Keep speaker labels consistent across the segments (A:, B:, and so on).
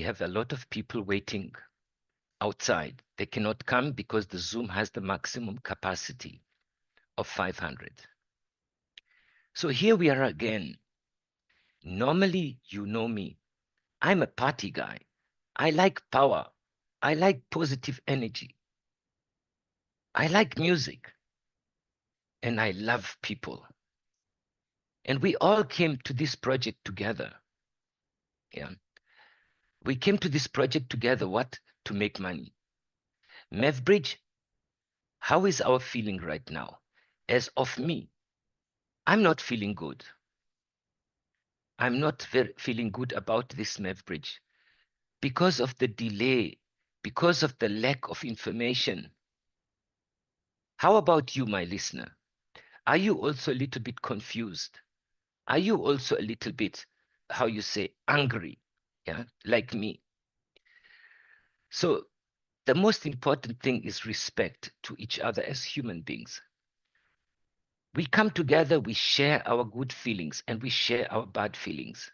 A: have a lot of people waiting outside. They cannot come because the Zoom has the maximum capacity of 500. So here we are again. Normally, you know me. I'm a party guy. I like power. I like positive energy. I like music. And I love people. And we all came to this project together. Yeah. We came to this project together, what? To make money. MEVbridge, how is our feeling right now? As of me, I'm not feeling good. I'm not feeling good about this MEVbridge because of the delay, because of the lack of information. How about you, my listener? Are you also a little bit confused? Are you also a little bit, how you say, angry? Yeah, like me. So the most important thing is respect to each other as human beings. We come together, we share our good feelings and we share our bad feelings.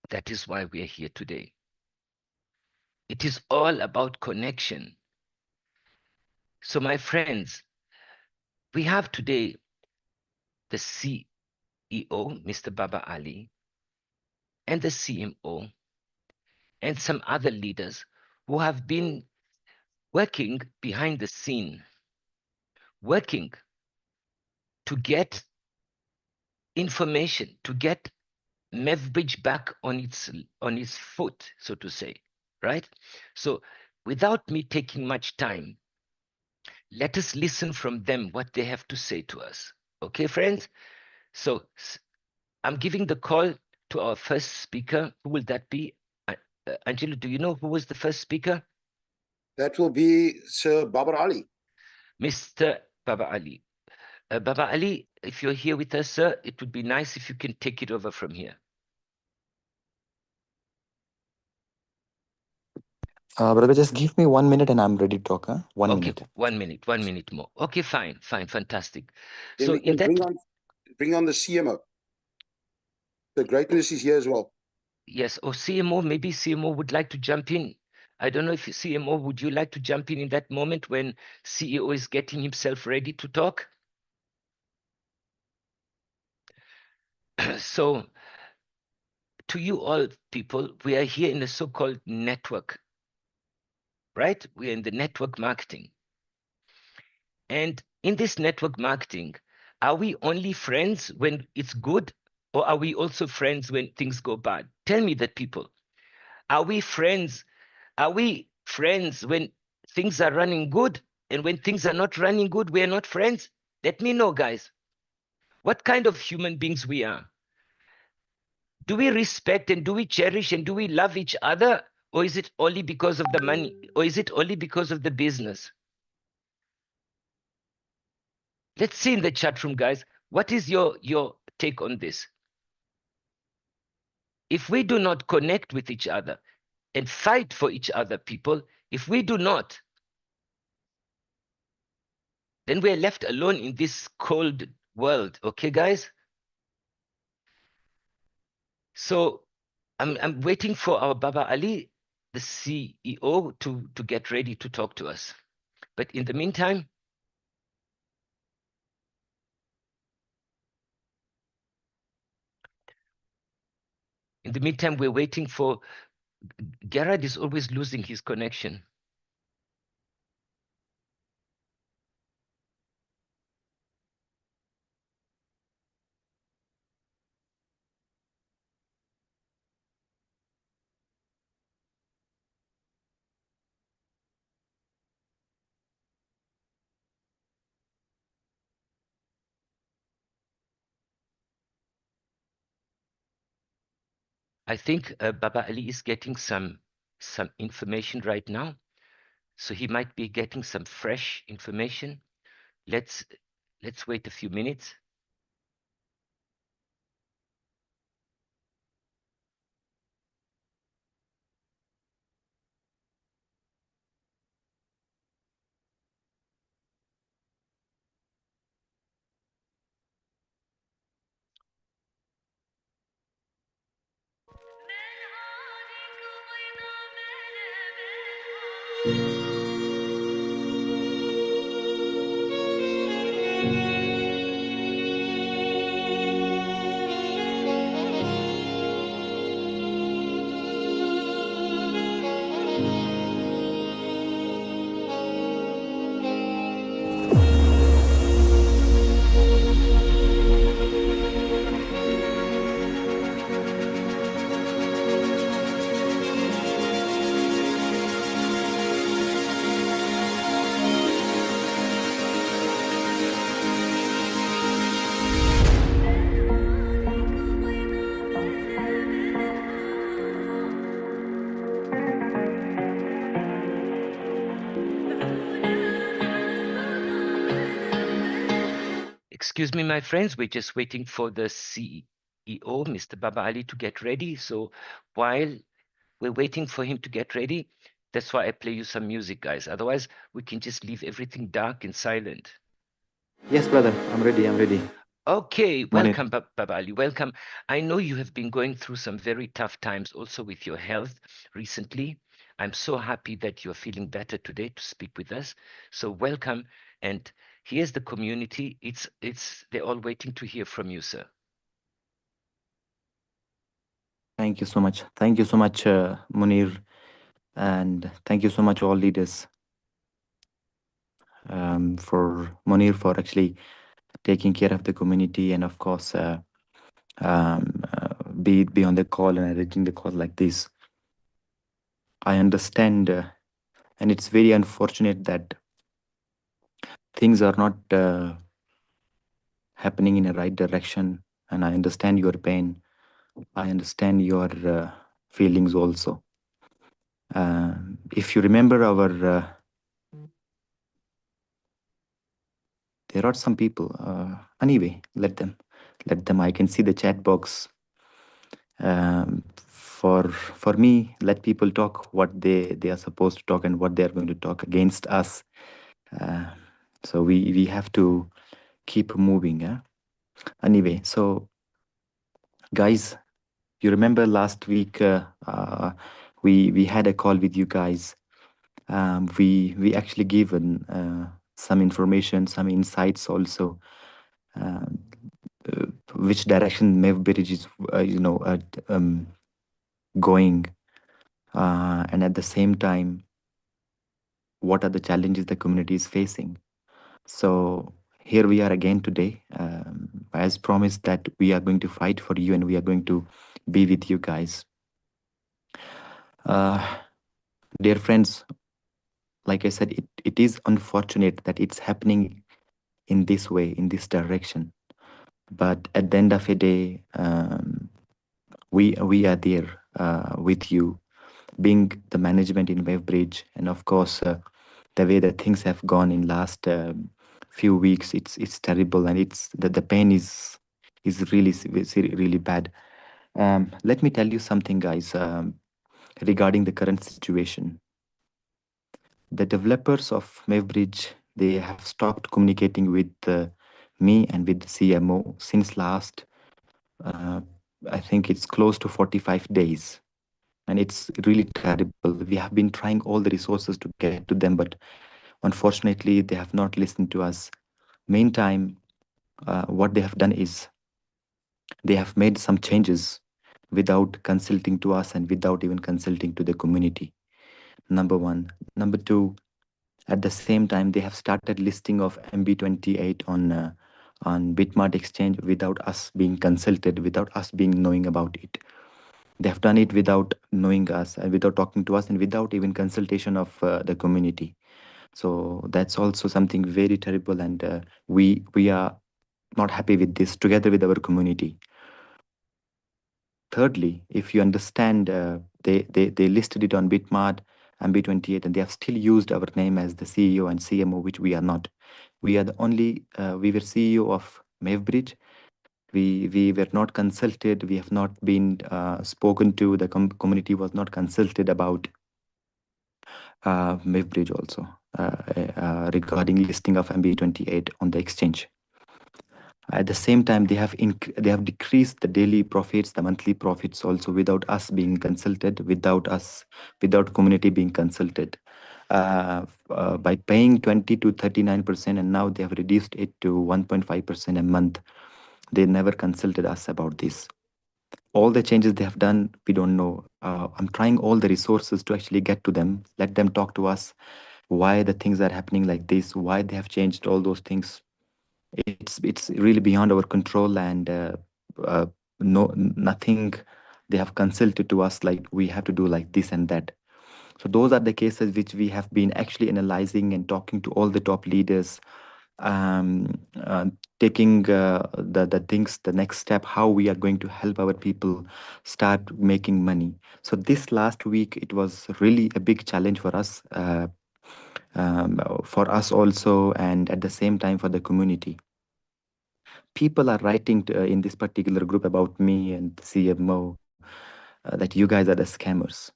A: That is why we are here today. It is all about connection. So my friends, we have today the CEO, Mr. Baba Ali, and the CMO, and some other leaders who have been working behind the scene, working to get information, to get MEVbridge back on its foot, so to say, right? So without me taking much time, let us listen from them what they have to say to us. Okay, friends? So I'm giving the call to our first speaker. Who will that be? Angelo, do you know who was the first speaker?
B: That will be Sir Babar Ali.
A: Mr. Baba Ali. Baba Ali, if you're here with us, sir, it would be nice if you can take it over from here.
C: Brother, just give me 1 minute and I'm ready to talk. Huh? One minute.
A: 1 minute more. Okay, fine, fantastic.
B: Then
A: so
B: we can bring on the CMO. The greatness is here as well.
A: Yes, or CMO, maybe CMO would like to jump in. I don't know if CMO, would you like to jump in that moment when CEO is getting himself ready to talk? So to you all people, we are here in a so-called network, right? We are in the network marketing. And in this network marketing, are we only friends when it's good, or are we also friends when things go bad? Tell me that, people. Are we friends? Are we friends when things are running good, and when things are not running good, we are not friends? Let me know, guys, what kind of human beings we are. Do we respect and do we cherish and do we love each other, or is it only because of the money, or is it only because of the business? Let's see in the chat room, guys. What is your take on this? If we do not connect with each other and fight for each other, people, if we do not, then we're left alone in this cold world. Okay, guys? So I'm waiting for our Baba Ali, the CEO, to get ready to talk to us. But in the meantime, we're waiting for Gerard is always losing his connection. I think Baba Ali is getting some information right now. So he might be getting some fresh information. Let's wait a few minutes. Excuse me, my friends, we're just waiting for the CEO, Mr. Baba Ali, to get ready. So while we're waiting for him to get ready, that's why I play you some music, guys. Otherwise, we can just leave everything dark and silent.
C: Yes, brother. I'm ready. I'm ready.
A: Okay,
C: Morning.
A: welcome, Baba Ali. Welcome. I know you have been going through some very tough times also with your health recently. I'm so happy that you're feeling better today to speak with us. So welcome. And here's the community. They're all waiting to hear from you, sir.
C: Thank you so much. Thank you so much, Munir. And thank you so much, all leaders, for Munir for actually taking care of the community and, of course, be on the call and arranging the call like this. I understand, and it's very unfortunate that things are not happening in the right direction. And I understand your pain. I understand your feelings also. If you remember there are some people. Anyway, let them. I can see the chat box. For me, let people talk what they are supposed to talk and what they are going to talk against us. So we have to keep moving. Yeah? Anyway, so guys, you remember last week we had a call with you guys. We actually given some information, some insights also, which direction MEVbridge is going, and at the same time, what are the challenges the community is facing. So here we are again today, as promised that we are going to fight for you and we are going to be with you guys. Dear friends, like I said, it is unfortunate that it's happening in this way, in this direction. But at the end of the day, we are there with you, being the management in MEVbridge, and of course, the way that things have gone in last few weeks, it's terrible, and it's the pain is really bad. Let me tell you something, guys, regarding the current situation. The developers of MEVbridge, they have stopped communicating with me and with the CMO since last, I think it's close to 45 days. And it's really terrible. We have been trying all the resources to get to them, but unfortunately, they have not listened to us. Meantime, what they have done is they have made some changes without consulting to us and without even consulting to the community. Number one. Number two, at the same time, they have started listing of MB28 on Bitmart exchange without us being consulted, without us being knowing about it. They have done it without knowing us and without talking to us and without even consultation of the community. So that's also something very terrible, and we are not happy with this together with our community. Thirdly, if you understand, they listed it on Bitmart and B28, and they have still used our name as the CEO and CMO, which we are not. We are the only, we were CEO of MEVbridge. We were not consulted. We have not been spoken to. The community was not consulted about MEVbridge also regarding listing of MB28 on the exchange. At the same time, they have decreased the daily profits, the monthly profits also without us being consulted, without community being consulted. by paying 20 to 39%, and now they have reduced it to 1.5% a month. They never consulted us about this. All the changes they have done, we don't know. I'm trying all the resources to actually get to them, let them talk to us, why the things are happening like this, why they have changed all those things. It's really beyond our control, and uh, nothing they have consulted to us like we have to do like this and that. So those are the cases which we have been actually analyzing and talking to all the top leaders, um, uh, taking the things, the next step, how we are going to help our people start making money. So this last week, it was really a big challenge for us also, and at the same time for the community. People are writing in this particular group about me and the CMO that you guys are the scammers.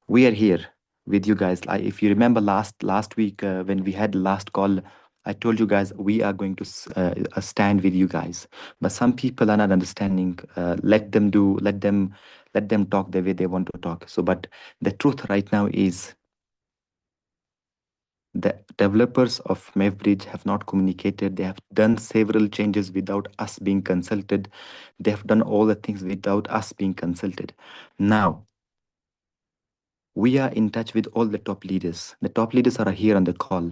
C: We are here with you guys. If you remember last week when we had last call, I told you guys we are going to stand with you guys. But some people are not understanding. Let them talk the way they want to talk. So, but the truth right now is the developers of MEVbridge have not communicated. They have done several changes without us being consulted. They have done all the things without us being consulted. Now, we are in touch with all the top leaders. The top leaders are here on the call.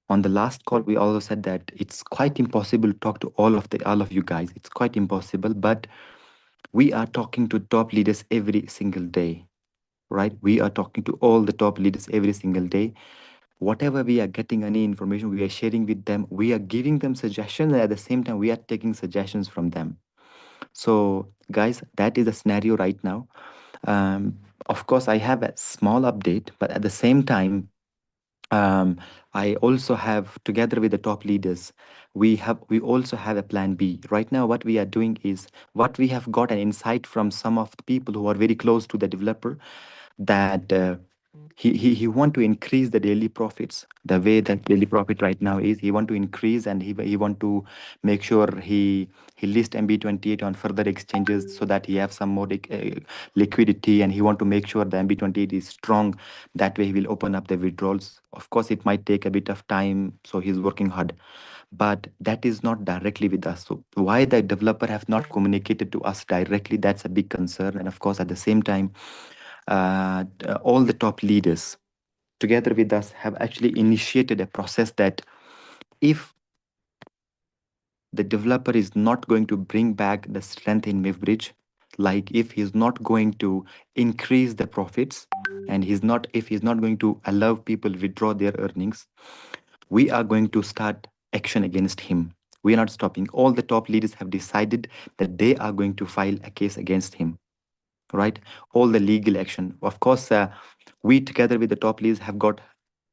C: On the last call, we also said that it's quite impossible to talk to all of you guys. It's quite impossible, but we are talking to top leaders every single day, right? We are talking to all the top leaders every single day. Whatever we are getting any information, we are sharing with them. We are giving them suggestions, and at the same time, we are taking suggestions from them. So, guys, that is the scenario right now. Of course, I have a small update, but at the same time, I also have, together with the top leaders, we also have a plan B. Right now, what we are doing is what we have got an insight from some of the people who are very close to the developer, that he want to increase the daily profits. The way that daily profit right now is, he want to increase, and he want to make sure he list MB28 on further exchanges so that he have some more liquidity, and he want to make sure the MB28 is strong. That way he will open up the withdrawals. Of course, it might take a bit of time, so he's working hard, but that is not directly with us. So why the developer have not communicated to us directly, that's a big concern. And of course, at the same time, all the top leaders together with us have actually initiated a process that if the developer is not going to bring back the strength in MEVbridge, like if he's not going to increase the profits, and if he's not going to allow people withdraw their earnings, we are going to start action against him. We are not stopping. All the top leaders have decided that they are going to file a case against him, right? All the legal action. Of course, we together with the top leaders have got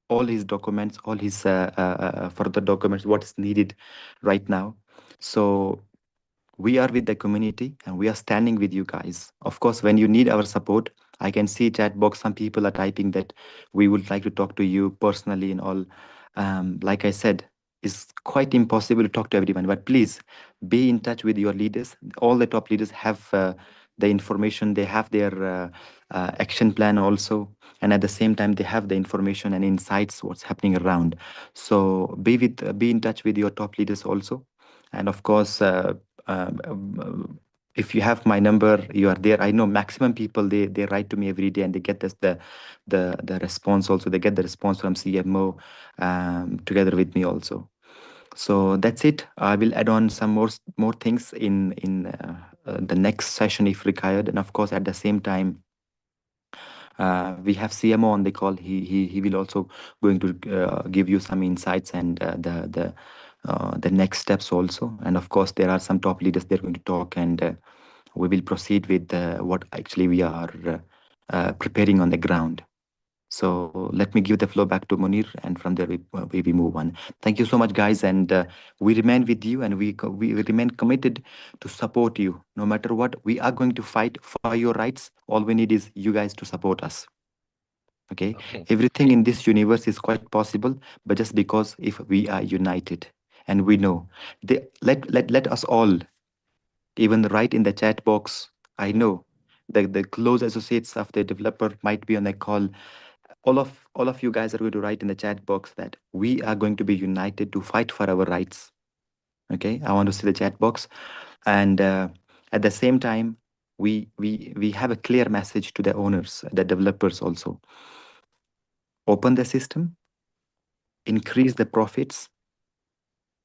C: all his documents, all his further documents, what is needed right now. So we are with the community and we are standing with you guys. Of course, when you need our support, I can see chat box, some people are typing that we would like to talk to you personally and all. Like I said, it's quite impossible to talk to everyone, but please be in touch with your leaders. All the top leaders have the information, they have their action plan also, and at the same time they have the information and insights what's happening around. So be in touch with your top leaders also. And of course, if you have my number, you are there. I know maximum people, they write to me every day and they get the response also. They get the response from CMO together with me also. So that's it. I will add on some more things in the next session if required. And of course, at the same time, we have CMO on the call. He will also going to give you some insights and the next steps also. And of course, there are some top leaders they're going to talk, and we will proceed with what actually we are preparing on the ground. So let me give the floor back to Munir, and from there we move on. Thank you so much, guys, and we remain with you, and we remain committed to support you. No matter what, we are going to fight for your rights. All we need is you guys to support us. Okay?
A: Okay.
C: Everything in this universe is quite possible, but just because if we are united, and we know, let us all even write in the chat box. I know the close associates of the developer might be on a call. all of you guys are going to write in the chat box that we are going to be united to fight for our rights. Okay, I want to see the chat box. And at the same time, we have a clear message to the owners, the developers also. Open the system, increase the profits,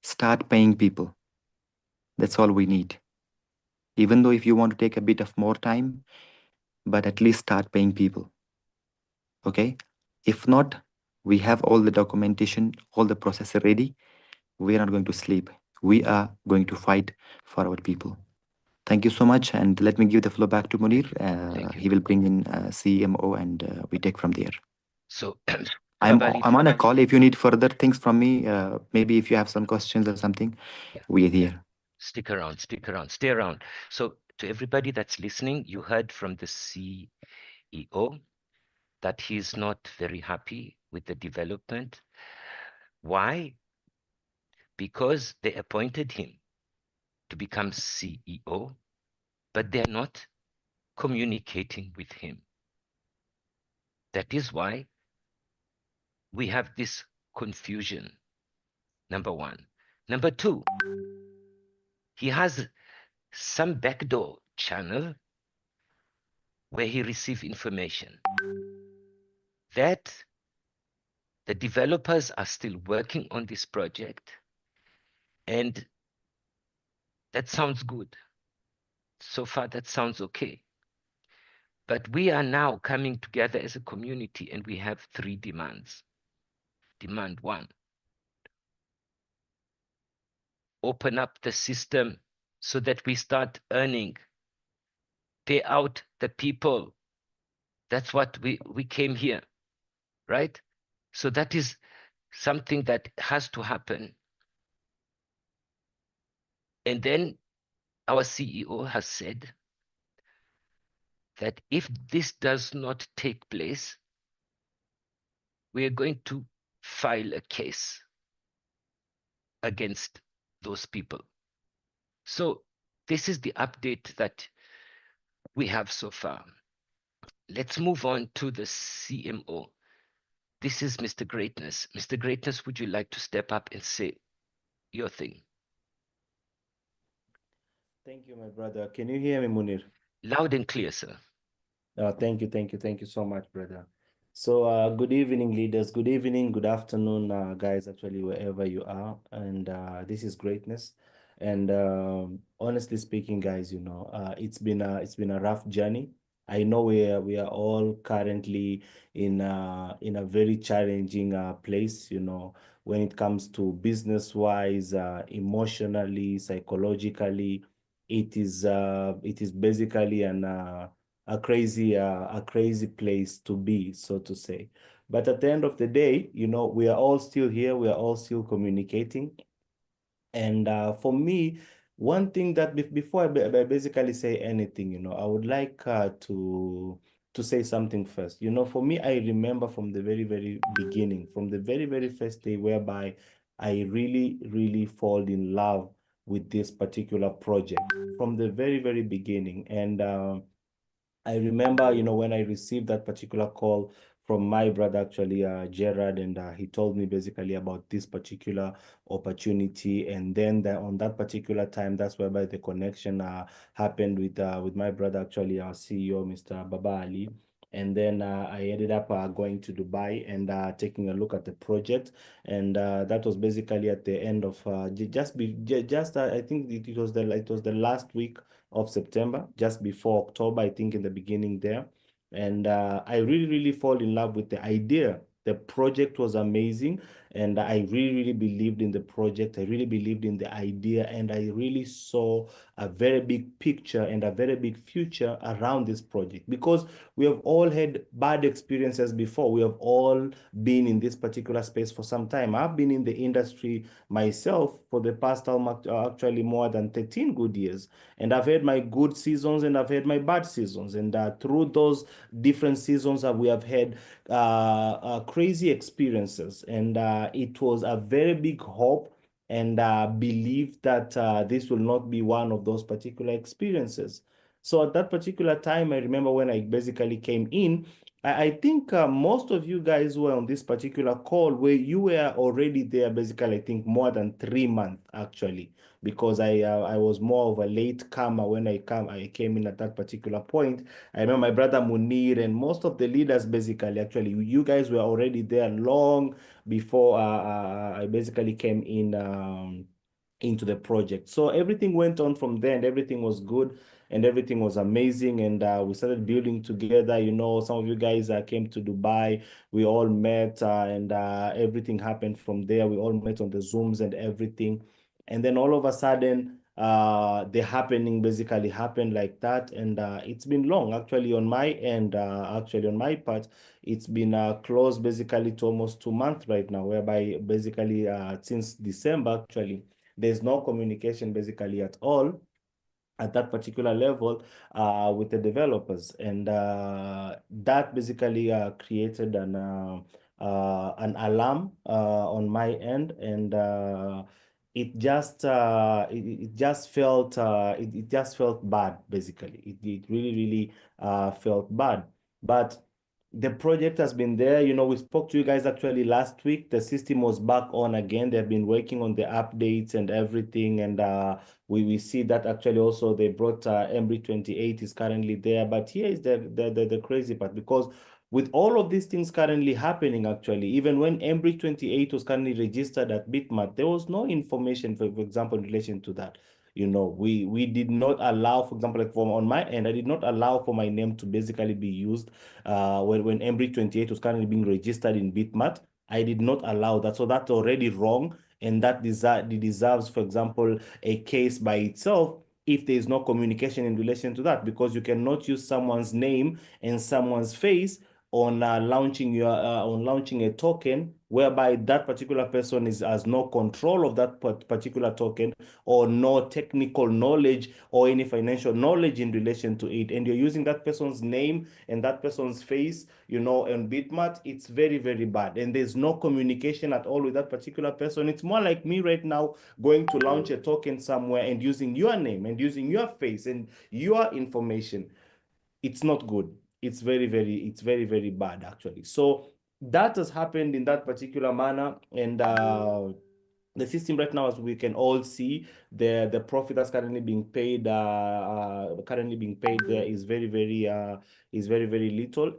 C: start paying people. That's all we need. Even though if you want to take a bit of more time, but at least start paying people. Okay? If not, we have all the documentation, all the process ready. We are not going to sleep. We are going to fight for our people. Thank you so much. And let me give the floor back to Munir.
A: Thank you.
C: He will bring in CMO and we take from there.
A: So
C: I'm
A: Babali,
C: on a call. If you need further things from me, maybe if you have some questions or something,
A: yeah,
C: we are here.
A: stick around, stay around. So to everybody that's listening, you heard from the CEO that he's not very happy with the development. Why? Because they appointed him to become CEO, but they're not communicating with him. That is why we have this confusion, number one. Number two, he has some backdoor channel where he receives information that the developers are still working on this project, and that sounds good. So far, that sounds okay. But we are now coming together as a community and we have three demands. Demand one, open up the system so that we start earning, pay out the people. That's what we came here, right? So that is something that has to happen. And then our CEO has said that if this does not take place, we are going to file a case against those people. So this is the update that we have so far. Let's move on to the CMO. This is Mr. Greatness. Mr. Greatness, would you like to step up and say your thing?
D: Thank you, my brother. Can you hear me, Munir?
A: Loud and clear, sir.
D: Thank you so much, brother. So, good evening, leaders. Good evening, good afternoon, guys, actually, wherever you are. And this is Greatness. And honestly speaking, guys, it's been a rough journey. I know we are all currently in a very challenging place, when it comes to business-wise, emotionally, psychologically. It is basically a crazy place to be, so to say. But at the end of the day, we are all still here. We are all still communicating. And for me, one thing that before I basically say anything, I would like to say something first. For me, I remember from the very, very beginning, from the very, very first day whereby I really, really fall in love with this particular project from the very, very beginning. And I remember, when I received that particular call from my brother, actually, Gerard, and he told me basically about this particular opportunity. And then on that particular time, that's whereby the connection happened with my brother, actually, our CEO, Mr. Baba Ali. And then I ended up going to Dubai and taking a look at the project. And that was basically at the end of I think it was the last week of September, just before October, I think in the beginning there. And I really, really fall in love with the idea. The project was amazing, and I really, really believed in the project. I really believed in the idea, and I really saw a very big picture and a very big future around this project, because we have all had bad experiences before. We have all been in this particular space for some time. I've been in the industry myself for the past actually more than 13 good years. And I've had my good seasons and I've had my bad seasons. And through those different seasons, we have had crazy experiences. And it was a very big hope and belief that this will not be one of those particular experiences. So at that particular time, I remember when I basically came in, I think most of you guys were on this particular call where you were already there basically, I think more than 3 months actually, because I was more of a late comer when I came in at that particular point. I remember my brother Munir and most of the leaders basically, actually, you guys were already there long before I basically came in into the project. So everything went on from there and everything was good and everything was amazing. And we started building together. You know, some of you guys came to Dubai. We all met and everything happened from there. We all met on the Zooms and everything. And then all of a sudden, the happening basically happened like that. And it's been long, actually, on my end, actually, on my part, it's been close basically to almost 2 months right now, whereby basically since December, actually, there's no communication basically at all at that particular level with the developers, and that basically created an alarm on my end, and it just felt it just felt bad basically. It really felt bad, but the project has been there. You know, we spoke to you guys actually last week. The system was back on again. They've been working on the updates and everything, and we see that actually also they brought MEVbridge 28 is currently there. But here is the crazy part, because with all of these things currently happening, actually, even when MEVbridge 28 was currently registered at Bitmat, there was no information, for example, in relation to that. You know, we did not allow, for example, like on my end, I did not allow for my name to basically be used when MEVbridge 28 was currently being registered in Bitmat. I did not allow that. So that's already wrong. And that deserves, for example, a case by itself if there is no communication in relation to that, because you cannot use someone's name and someone's face on launching a token whereby that particular person has no control of that particular token, or no technical knowledge or any financial knowledge in relation to it, and you're using that person's name and that person's face, you know, on Bitmat. It's very bad, and there's no communication at all with that particular person. It's more like me right now going to launch a token somewhere and using your name and using your face and your information. It's not good. It's very bad actually. So that has happened in that particular manner, and the system right now, as we can all see, the profit that's currently being paid there is very little,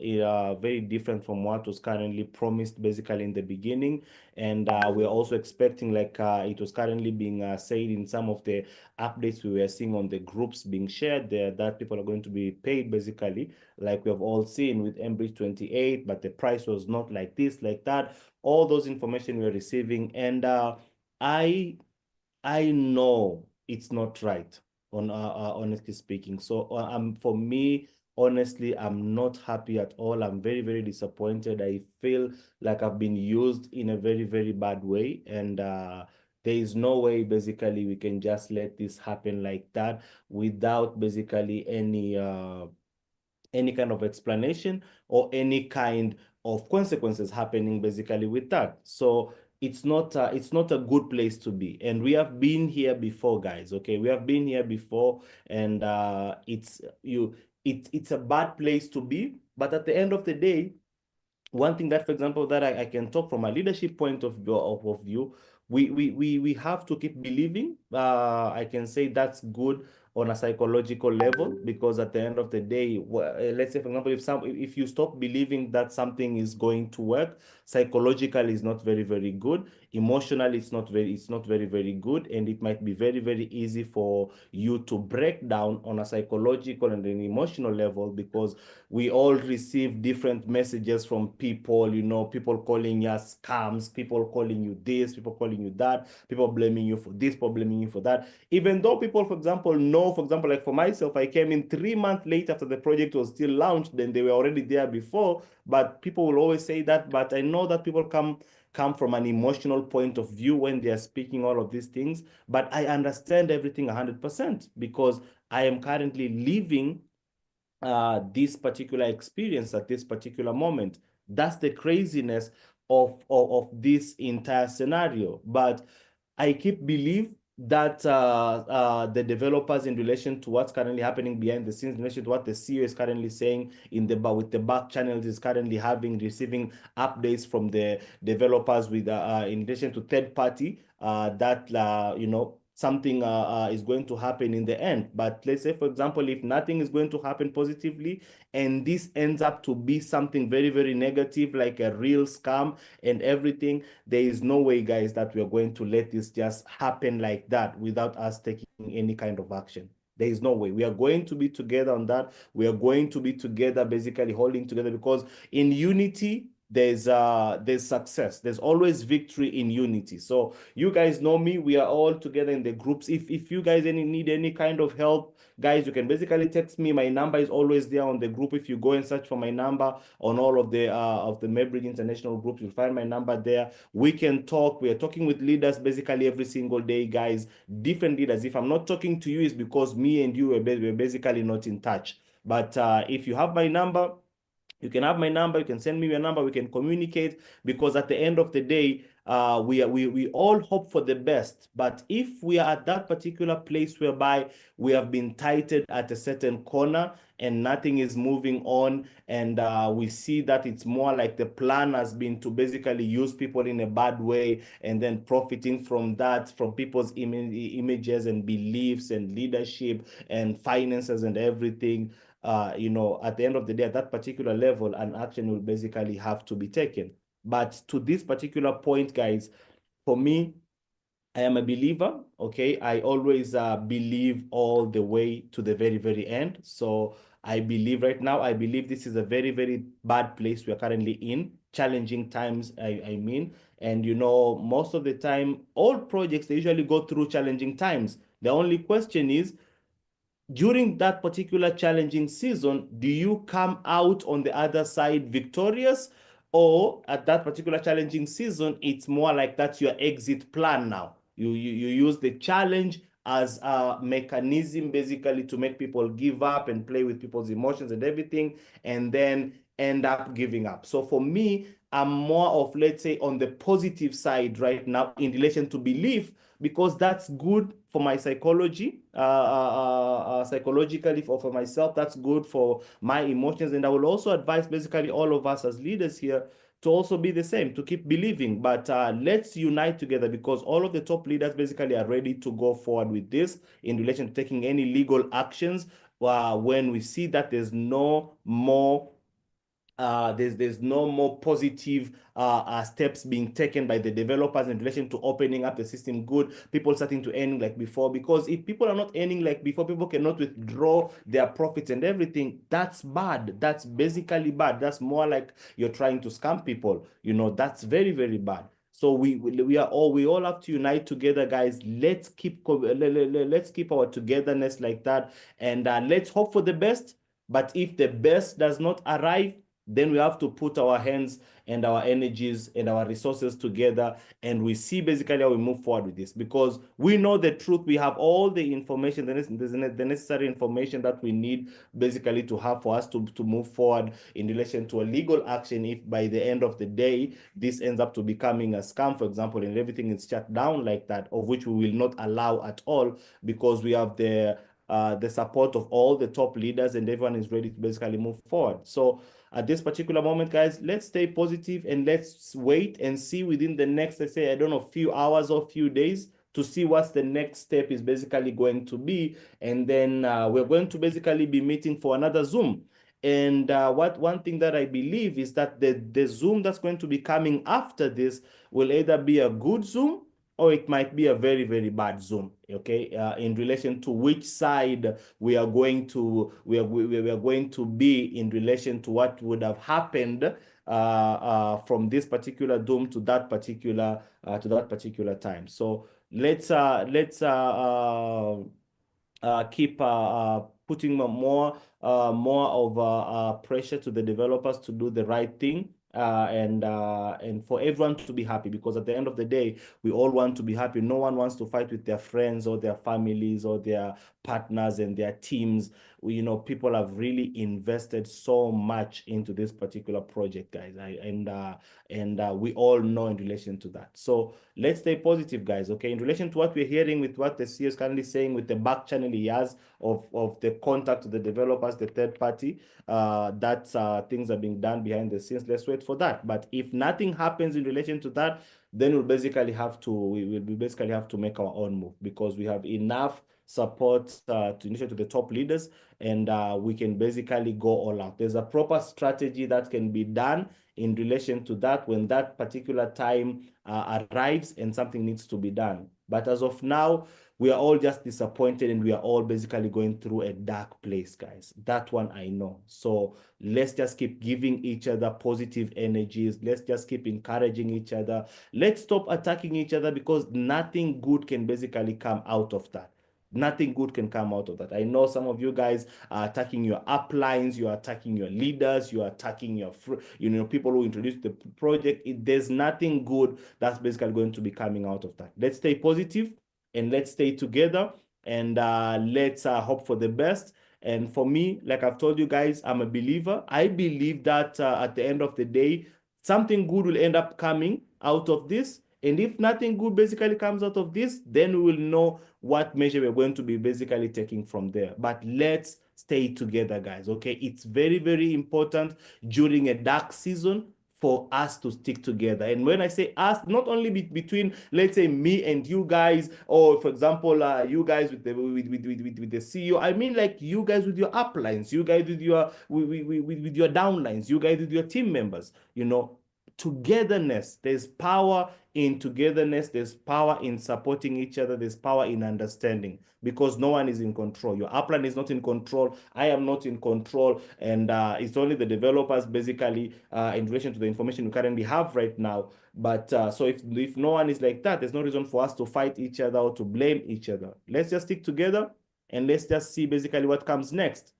D: very different from what was currently promised basically in the beginning. And we're also expecting, like it was currently being said in some of the updates we were seeing on the groups being shared there, that people are going to be paid basically, like we have all seen with MEVbridge 28, but the price was not like this, like that. All those information we're receiving, and I know it's not right, honestly speaking. So for me, honestly, I'm not happy at all. I'm very disappointed. I feel like I've been used in a very bad way, and there is no way basically we can just let this happen like that without basically any kind of explanation or any kind of consequences happening basically with that. So it's not a good place to be, and we have been here before, guys. Okay, we have been here before, and it's a bad place to be. But at the end of the day, one thing that, for example, that I can talk from a leadership point of view, we have to keep believing. I can say that's good on a psychological level, because at the end of the day, let's say, for example, if you stop believing that something is going to work, psychologically is not very good. Emotionally, it's not very good, and it might be very easy for you to break down on a psychological and an emotional level, because we all receive different messages from people, you know, people calling us scams, people calling you this, people calling you that, people blaming you for this, people blaming you for that. Even though people, for example, know, for example, like for myself, I came in 3 months late after the project was still launched, then they were already there before, but people will always say that. But I know that people come from an emotional point of view when they are speaking all of these things, but I understand everything 100%, because I am currently living this particular experience at this particular moment. That's the craziness of this entire scenario. But I keep believe that the developers in relation to what's currently happening behind the scenes, in relation to what the CEO is currently saying with the back channels is currently receiving updates from the developers with in relation to third party that something is going to happen in the end. But let's say, for example, if nothing is going to happen positively and this ends up to be something very, very negative, like a real scam and everything, there is no way, guys, that we are going to let this just happen like that without us taking any kind of action. There is no way. We are going to be together on that. We are going to be together, basically holding together, because in unity, there's success. There's always victory in unity. So you guys know me. We are all together in the groups. If you guys need any kind of help, guys, you can basically text me. My number is always there on the group. If you go and search for my number on all of the MEVbridge international groups, you'll find my number there. We can talk. We are talking with leaders basically every single day, guys. Different leaders. If I'm not talking to you, it's because me and you we're basically not in touch. But if you have my number, you can have my number, you can send me your number, we can communicate, because at the end of the day, we all hope for the best. But if we are at that particular place whereby we have been tighted at a certain corner and nothing is moving on, and we see that it's more like the plan has been to basically use people in a bad way and then profiting from that, from people's images and beliefs and leadership and finances and everything, at the end of the day, at that particular level, an action will basically have to be taken. But to this particular point, guys, for me, I am a believer, okay? I always believe all the way to the very, very end. So I believe right now, I believe this is a very, very bad place we are currently in, challenging times, I mean. And, most of the time, all projects, they usually go through challenging times. The only question is, during that particular challenging season, do you come out on the other side victorious? Or at that particular challenging season, it's more like that's your exit plan now. You use the challenge as a mechanism basically to make people give up and play with people's emotions and everything, and then end up giving up. So for me, I'm more of, let's say, on the positive side right now in relation to belief, because that's good for my psychology, psychologically for myself. That's good for my emotions. And I will also advise basically all of us as leaders here to also be the same, to keep believing. But let's unite together, because all of the top leaders basically are ready to go forward with this in relation to taking any legal actions when we see that there's no more there's no more positive steps being taken by the developers in relation to opening up the system good, people starting to earn like before. Because if people are not earning like before, people cannot withdraw their profits and everything. That's bad. That's basically bad. That's more like you're trying to scam people. That's very, very bad. So we all have to unite together, guys. Let's keep our togetherness like that, and let's hope for the best. But if the best does not arrive, then we have to put our hands and our energies and our resources together, and we see basically how we move forward with this, because we know the truth. We have all the information, the necessary information that we need basically to have for us to move forward in relation to a legal action if by the end of the day this ends up to becoming a scam, for example, and everything is shut down like that, of which we will not allow at all, because we have the support of all the top leaders and everyone is ready to basically move forward. So at this particular moment, guys, let's stay positive and let's wait and see within the next, let's say, I don't know, few hours or few days, to see what's the next step is basically going to be. And then we're going to basically be meeting for another Zoom. And one thing that I believe is that the Zoom that's going to be coming after this will either be a good Zoom or it might be a very, very bad Zoom, okay, in relation to which side we are going to be in relation to what would have happened from this particular Zoom to that particular time. So let's keep putting more of pressure to the developers to do the right thing and for everyone to be happy, because at the end of the day, we all want to be happy. No one wants to fight with their friends or their families or their partners and their teams. People have really invested so much into this particular project, guys. We all know in relation to that. So let's stay positive, guys. Okay, in relation to what we're hearing with what the CEO is currently saying with the back channel he has of the contact to the developers, the third party, things are being done behind the scenes. Let's wait for that. But if nothing happens in relation to that, then we will basically have to make our own move, because we have enough support to initiate to the top leaders, and we can basically go all out. There's a proper strategy that can be done in relation to that when that particular time arrives and something needs to be done. But as of now, we are all just disappointed, and we are all basically going through a dark place, guys. That one I know. So let's just keep giving each other positive energies. Let's just keep encouraging each other. Let's stop attacking each other, because nothing good can basically come out of that. Nothing good can come out of that. I know some of you guys are attacking your uplines, you are attacking your leaders, you are attacking your people who introduced the project. There's nothing good that's basically going to be coming out of that. Let's stay positive, and let's stay together, and let's hope for the best. And for me, like I've told you guys, I'm a believer. I believe that at the end of the day, something good will end up coming out of this. And if nothing good basically comes out of this, then we will know what measure we're going to be basically taking from there. But let's stay together, guys. Okay, it's very, very important during a dark season for us to stick together. And when I say us, not only between, let's say, me and you guys, or for example, you guys with the CEO. I mean, like, you guys with your uplines, you guys with your downlines, you guys with your team members. Togetherness. There's power in togetherness. There's power in supporting each other. There's power in understanding, because no one is in control. Your upline is not in control. I am not in control. And it's only the developers basically in relation to the information we currently have right now. But so if no one is like that, there's no reason for us to fight each other or to blame each other. Let's just stick together, and let's just see basically what comes next.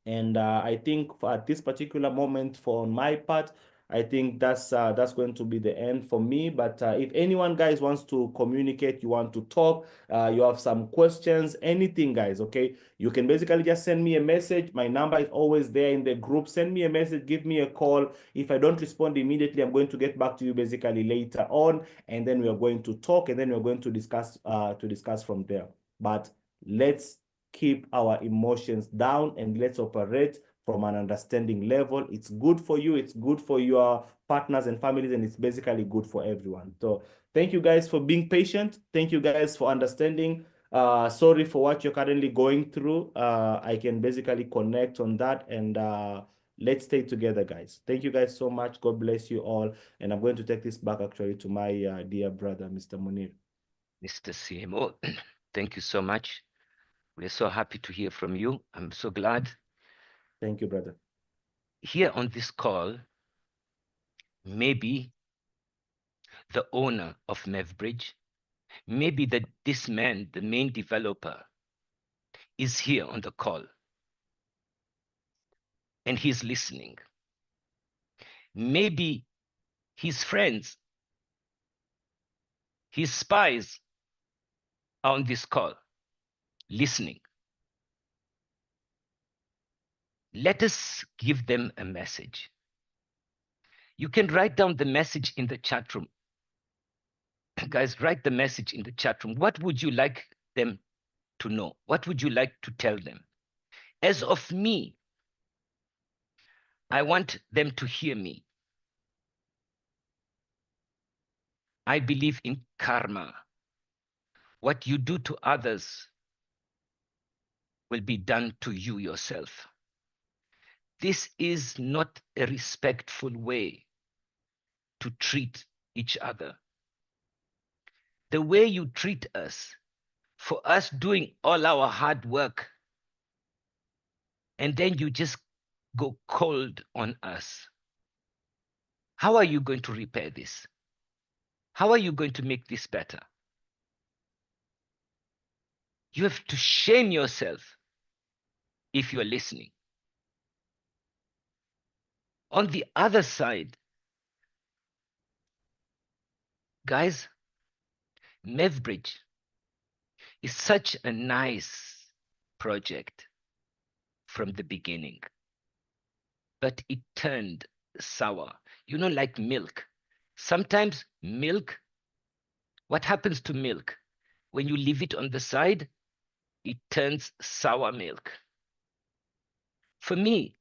D: And I think at this particular moment, on my part, I think that's going to be the end for me. But if anyone, guys, wants to communicate, you want to talk, you have some questions, anything, guys, okay, you can basically just send me a message. My number is always there in the group. Send me a message, give me a call. If I don't respond immediately, I'm going to get back to you basically later on, and then we are going to talk, and then we're going to discuss from there. But let's keep our emotions down, and let's operate from an understanding level. It's good for you, it's good for your partners and families, and it's basically good for everyone. So thank you guys for being patient. Thank you guys for understanding. Sorry for what you're currently going through. I can basically connect on that, and let's stay together, guys. Thank you guys so much. God bless you all. And I'm going to take this back actually to my dear brother, Mr. Munir.
A: Mr. CMO, thank you so much. We're so happy to hear from you. I'm so glad.
D: Thank you, brother.
A: Here on this call, maybe the owner of MEVbridge, maybe this man, the main developer, is here on the call, and he's listening. Maybe his friends, his spies are on this call, listening. Let us give them a message. You can write down the message in the chat room. Guys, write the message in the chat room. What would you like them to know? What would you like to tell them? As of me, I want them to hear me. I believe in karma. What you do to others will be done to you yourself. This is not a respectful way to treat each other. The way you treat us, for us doing all our hard work, and then you just go cold on us. How are you going to repair this? How are you going to make this better? You have to shame yourself if you're listening. On the other side, guys, MEVbridge is such a nice project from the beginning, but it turned sour. You know, like milk. Sometimes milk, what happens to milk? When you leave it on the side, it turns sour milk. For me,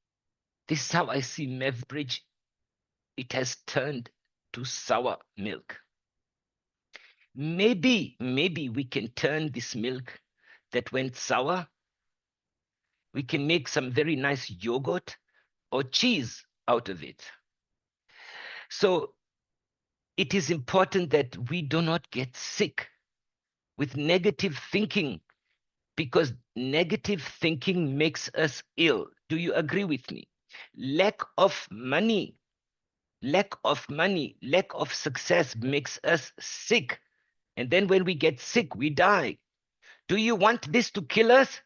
A: this is how I see MEVbridge. It has turned to sour milk. Maybe we can turn this milk that went sour. We can make some very nice yogurt or cheese out of it. So it is important that we do not get sick with negative thinking, because negative thinking makes us ill. Do you agree with me? Lack of money, lack of success makes us sick. And then when we get sick, we die. Do you want this to kill us?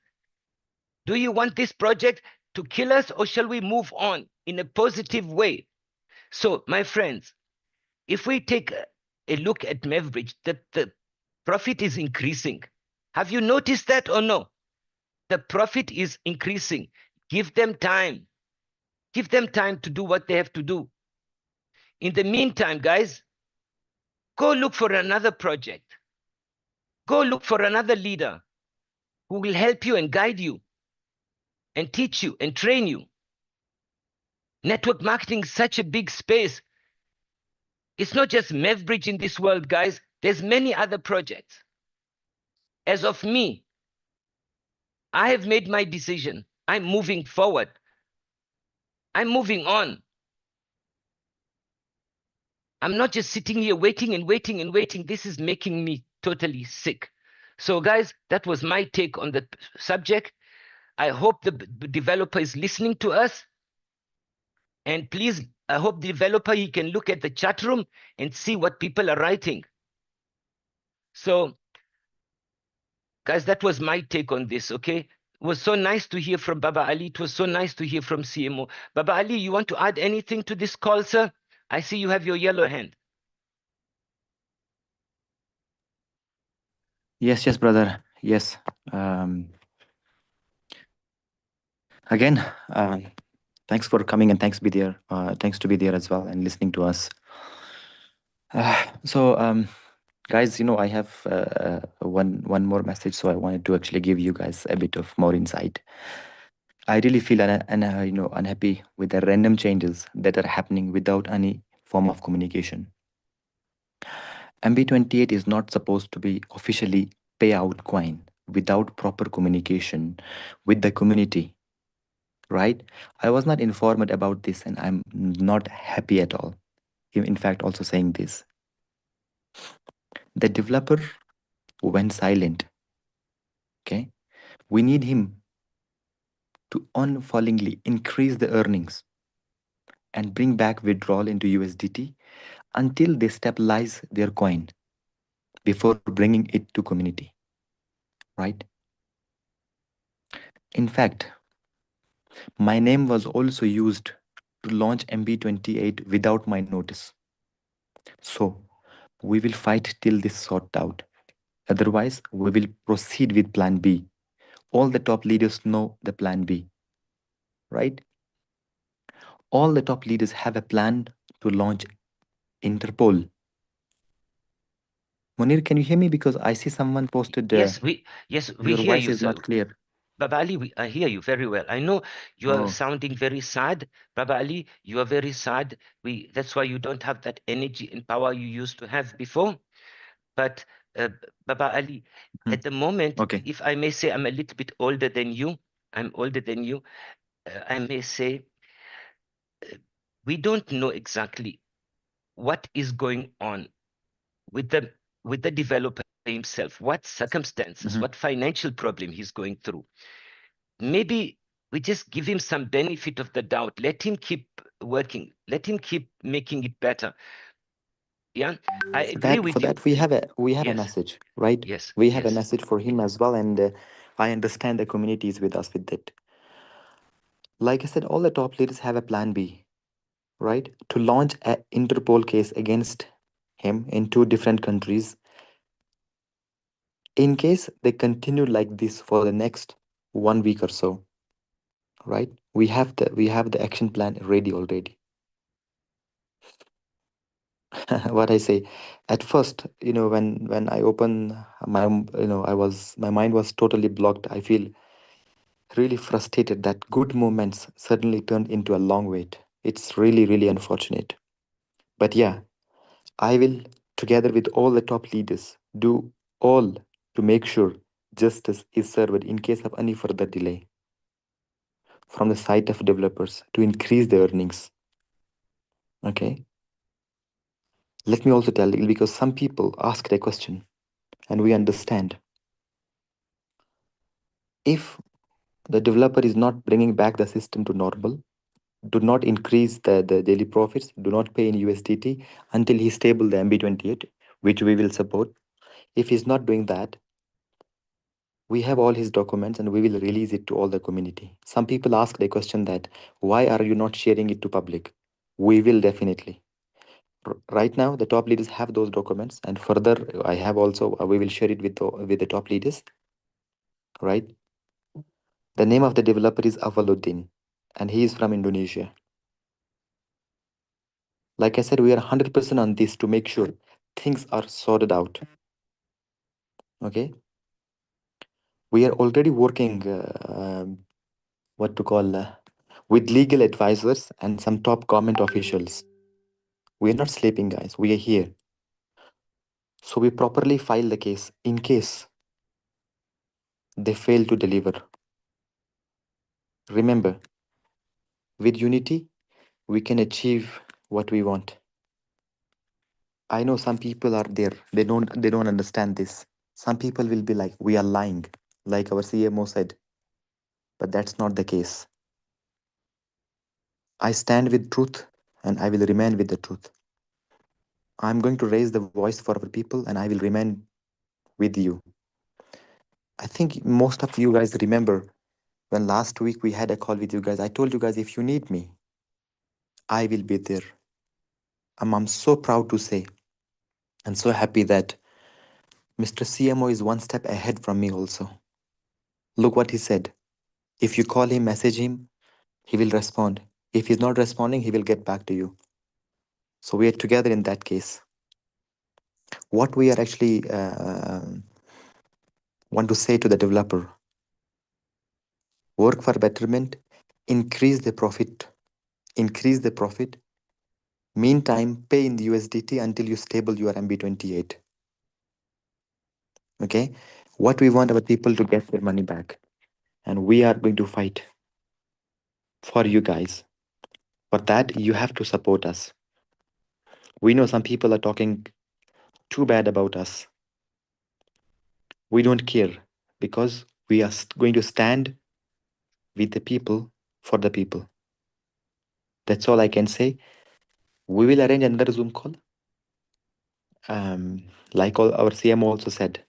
A: Do you want this project to kill us, or shall we move on in a positive way? So, my friends, if we take a look at MEVbridge, the profit is increasing. Have you noticed that or no? The profit is increasing. Give them time. Give them time to do what they have to do. In the meantime, guys, go look for another project. Go look for another leader who will help you and guide you and teach you and train you. Network marketing is such a big space. It's not just MEVbridge in this world, guys. There's many other projects. As of me, I have made my decision. I'm moving forward. I'm moving on. I'm not just sitting here waiting and waiting and waiting. This is making me totally sick. So guys, that was my take on the subject. I hope the developer is listening to us. And please, I hope the developer, he can look at the chat room and see what people are writing. So guys, that was my take on this, okay? It was so nice to hear from Baba Ali. It was so nice to hear from CMO. Baba Ali, you want to add anything to this call, sir? I see you have your yellow hand.
C: Yes, brother. Yes. Again, thanks for coming, and thanks to be there as well and listening to us. So, guys, I have one more message. So I wanted to actually give you guys a bit of more insight. I really feel unhappy with the random changes that are happening without any form of communication. MB28 is not supposed to be officially payout coin without proper communication with the community, right? I was not informed about this, and I'm not happy at all. In fact, also saying this, the developer went silent. Okay, we need him to unfallingly increase the earnings and bring back withdrawal into USDT until they stabilize their coin before bringing it to community, right? In fact, my name was also used to launch MB28 without my notice. So we will fight till this sort out. Otherwise, we will proceed with plan B. All the top leaders know the plan B, right? All the top leaders have a plan to launch Interpol. Munir, can you hear me? Because I see someone posted.
A: Yes, we
C: your
A: hear
C: voice
A: you,
C: is
A: sir.
C: not clear.
A: Baba Ali, I hear you very well. I know you are
C: Oh.
A: sounding very sad. Baba Ali, you are very sad. That's why you don't have that energy and power you used to have before. But Baba Ali, at the moment,
C: Okay.
A: if I may say, I'm a little bit older than you. I'm older than you. I may say, we don't know exactly what is going on with the developer himself, what circumstances, what financial problem he's going through. Maybe we just give him some benefit of the doubt. Let him keep working. Let him keep making it better. Yeah, I agree with
C: For
A: you.
C: that, we have a
A: Yes.
C: message, right?
A: Yes.
C: We have a
A: yes.
C: message for him as well, and I understand the community is with us with it. Like I said, all the top leaders have a plan B. right, to launch an Interpol case against him in 2 different countries in case they continue like this for the next 1 week or so, right? We have the action plan ready already. What I say, at first, when I open my, my mind was totally blocked. I feel really frustrated that good moments suddenly turned into a long wait. It's really, really unfortunate. But yeah, I will, together with all the top leaders, do all to make sure justice is served in case of any further delay from the side of developers to increase their earnings. Okay. Let me also tell you, because some people asked a question and we understand. If the developer is not bringing back the system to normal, do not increase the daily profits, do not pay in USDT until he's stable the MB28, which we will support. If he's not doing that, we have all his documents and we will release it to all the community. Some people ask the question that, why are you not sharing it to public? We will definitely. Right now, the top leaders have those documents, and further, I have also, we will share it with the top leaders, right? The name of the developer is Avaluddin, and he is from Indonesia. Like I said, we are 100% on this to make sure things are sorted out. Okay, we are already working what to call with legal advisors and some top government officials. We are not sleeping, guys. We are here. So we properly file the case in case they fail to deliver. Remember, with unity, we can achieve what we want. I know some people are there. They don't understand this. Some people will be like, we are lying, like our CMO said. But that's not the case. I stand with truth and I will remain with the truth. I'm going to raise the voice for our people and I will remain with you. I think most of you guys remember when last week we had a call with you guys. I told you guys, if you need me, I will be there. I'm so proud to say and so happy that Mr. CMO is one step ahead from me also. Look what he said. If you call him, message him, he will respond. If he's not responding, he will get back to you. So we are together in that case. What we are actually want to say to the developer, work for betterment, increase the profit, increase the profit. Meantime, pay in the USDT until you stable your MB28. Okay? What we want our people to get their money back. And we are going to fight for you guys. For that, you have to support us. We know some people are talking too bad about us. We don't care because we are going to stand with the people for the people. That's all I can say. We will arrange another Zoom call. Like our CMO also said,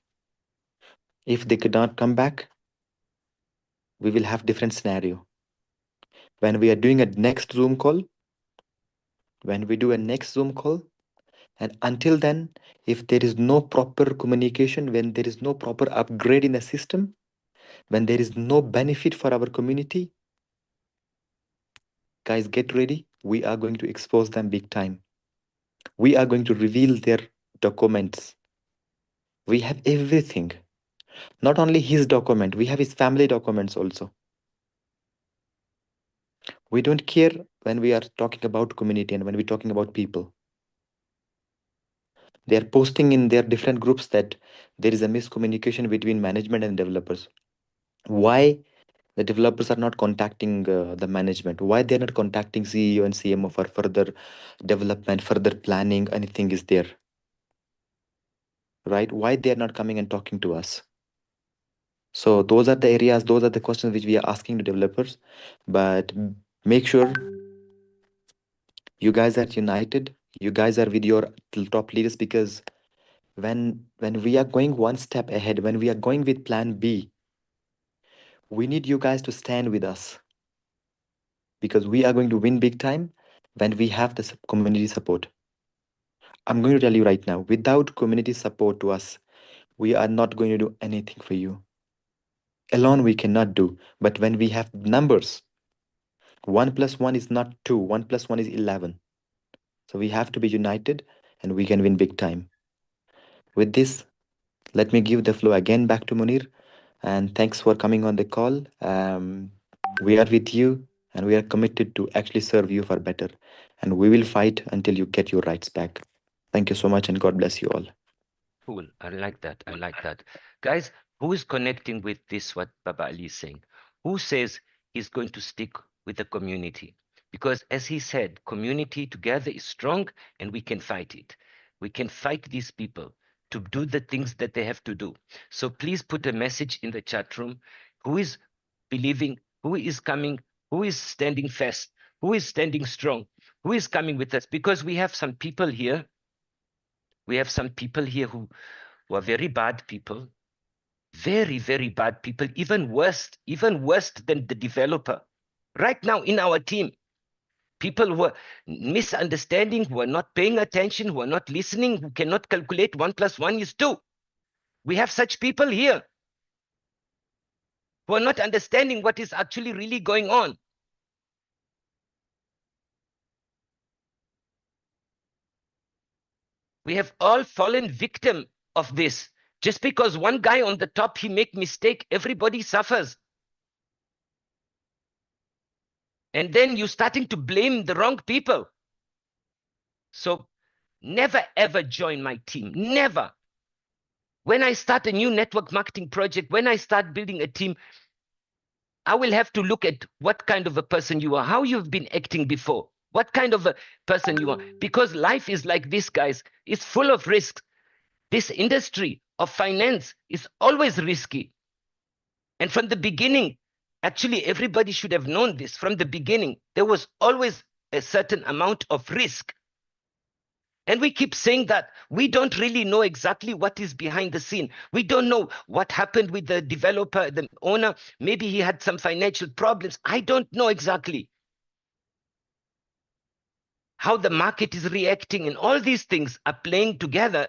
C: if they could not come back, we will have different scenario. When we are doing a next Zoom call, and until then, if there is no proper communication, when there is no proper upgrade in the system, when there is no benefit for our community, guys, get ready. We are going to expose them big time. We are going to reveal their documents. We have everything. Not only his document, we have his family documents also. We don't care when we are talking about community and when we're talking about people. They are posting in their different groups that there is a miscommunication between management and developers. Why the developers are not contacting the management? Why they're not contacting CEO and CMO for further development, further planning, anything is there? Right? Why they're not coming and talking to us? So those are the areas, those are the questions which we are asking the developers. But make sure you guys are united. You guys are with your top leaders, because when we are going one step ahead, when we are going with plan B, we need you guys to stand with us, because we are going to win big time when we have the community support. I'm going to tell you right now, without community support to us, we are not going to do anything for you. Alone we cannot do, but when we have numbers, 1 plus 1 is not 2, 1 plus 1 is 11. So we have to be united and we can win big time. With this, let me give the floor again back to Munir. And thanks for coming on the call. We are with you and we are committed to actually serve you for better. And we will fight until you get your rights back. Thank you so much and God bless you all.
A: Cool. I like that. I like that. Guys, who is connecting with this, what Baba Ali is saying? Who says he's going to stick with the community? Because as he said, community together is strong and we can fight it. We can fight these people to do the things that they have to do. So please put a message in the chat room. Who is believing? Who is coming? Who is standing fast? Who is standing strong? Who is coming with us? Because we have some people here. We have some people here who are very bad people, very, very bad people, even worse than the developer. Right now in our team, people who are misunderstanding, who are not paying attention, who are not listening, who cannot calculate 1 plus 1 is 2. We have such people here who are not understanding what is actually really going on. We have all fallen victim of this. Just because one guy on the top, he make mistake, everybody suffers. And then you're starting to blame the wrong people. So never ever join my team. Never. When I start a new network marketing project, when I start building a team, I will have to look at what kind of a person you are, how you've been acting before, what kind of a person you are. Because life is like this, guys. It's full of risks. This industry of finance is always risky. And from the beginning, actually, everybody should have known this. From the beginning, there was always a certain amount of risk. And we keep saying that we don't really know exactly what is behind the scene. We don't know what happened with the developer, the owner. Maybe he had some financial problems. I don't know exactly how the market is reacting, and all these things are playing together.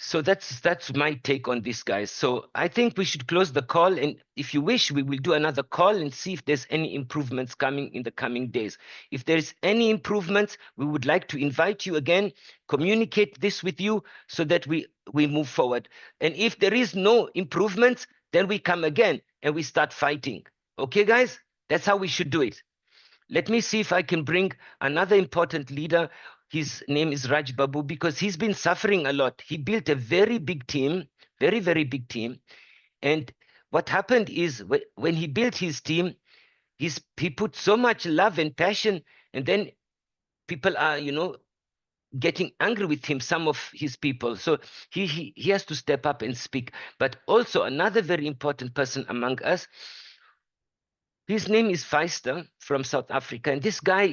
A: So that's my take on this, guys. So I think we should close the call, and if you wish, we will do another call and see if there's any improvements coming in the coming days. If there is any improvements, we would like to invite you again, communicate this with you so that we move forward. And if there is no improvements, then we come again and we start fighting. Okay, guys? That's how we should do it. Let me see if I can bring another important leader. His name is Raj Babu, because he's been suffering a lot. He built a very big team, very, very big team. And what happened is when he built his team, he put so much love and passion, and then people are, getting angry with him, some of his people. So he has to step up and speak. But also another very important person among us, his name is Feister from South Africa. And this guy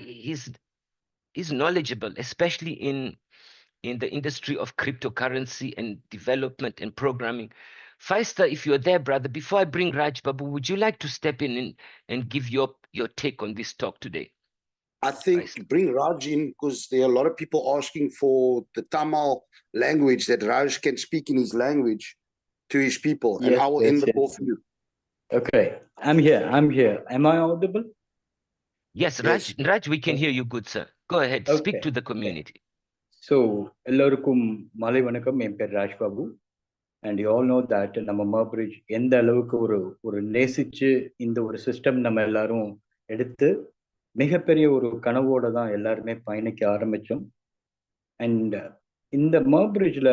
A: is knowledgeable, especially in the industry of cryptocurrency and development and programming. Feister, if you're there, brother, before I bring Raj Babu, would you like to step in and give your take on this talk today?
B: I think bring Raj in, because there are a lot of people asking for the Tamil language, that Raj can speak in his language to his people.
E: Yes,
B: and I will end the call for you.
E: Okay, I'm here. Am I audible?
A: Yes,
B: Yes.
A: Raj, we can hear you good, sir. Go ahead, speak to the community.
E: So, எல்லோருக்கும் மாலை வணக்கம். என் பேர் Raj Babu. And you all know that நம்ம MEVbridge எந்த அளவுக்கு ஒரு நேசிச்சு இந்த ஒரு சிஸ்டம் நம்ம எல்லாரும் எடுத்து மிகப்பெரிய ஒரு கனவோட தான் எல்லாருமே பயணிக்க ஆரம்பிச்சோம். அண்ட் இந்த MEVbridgeல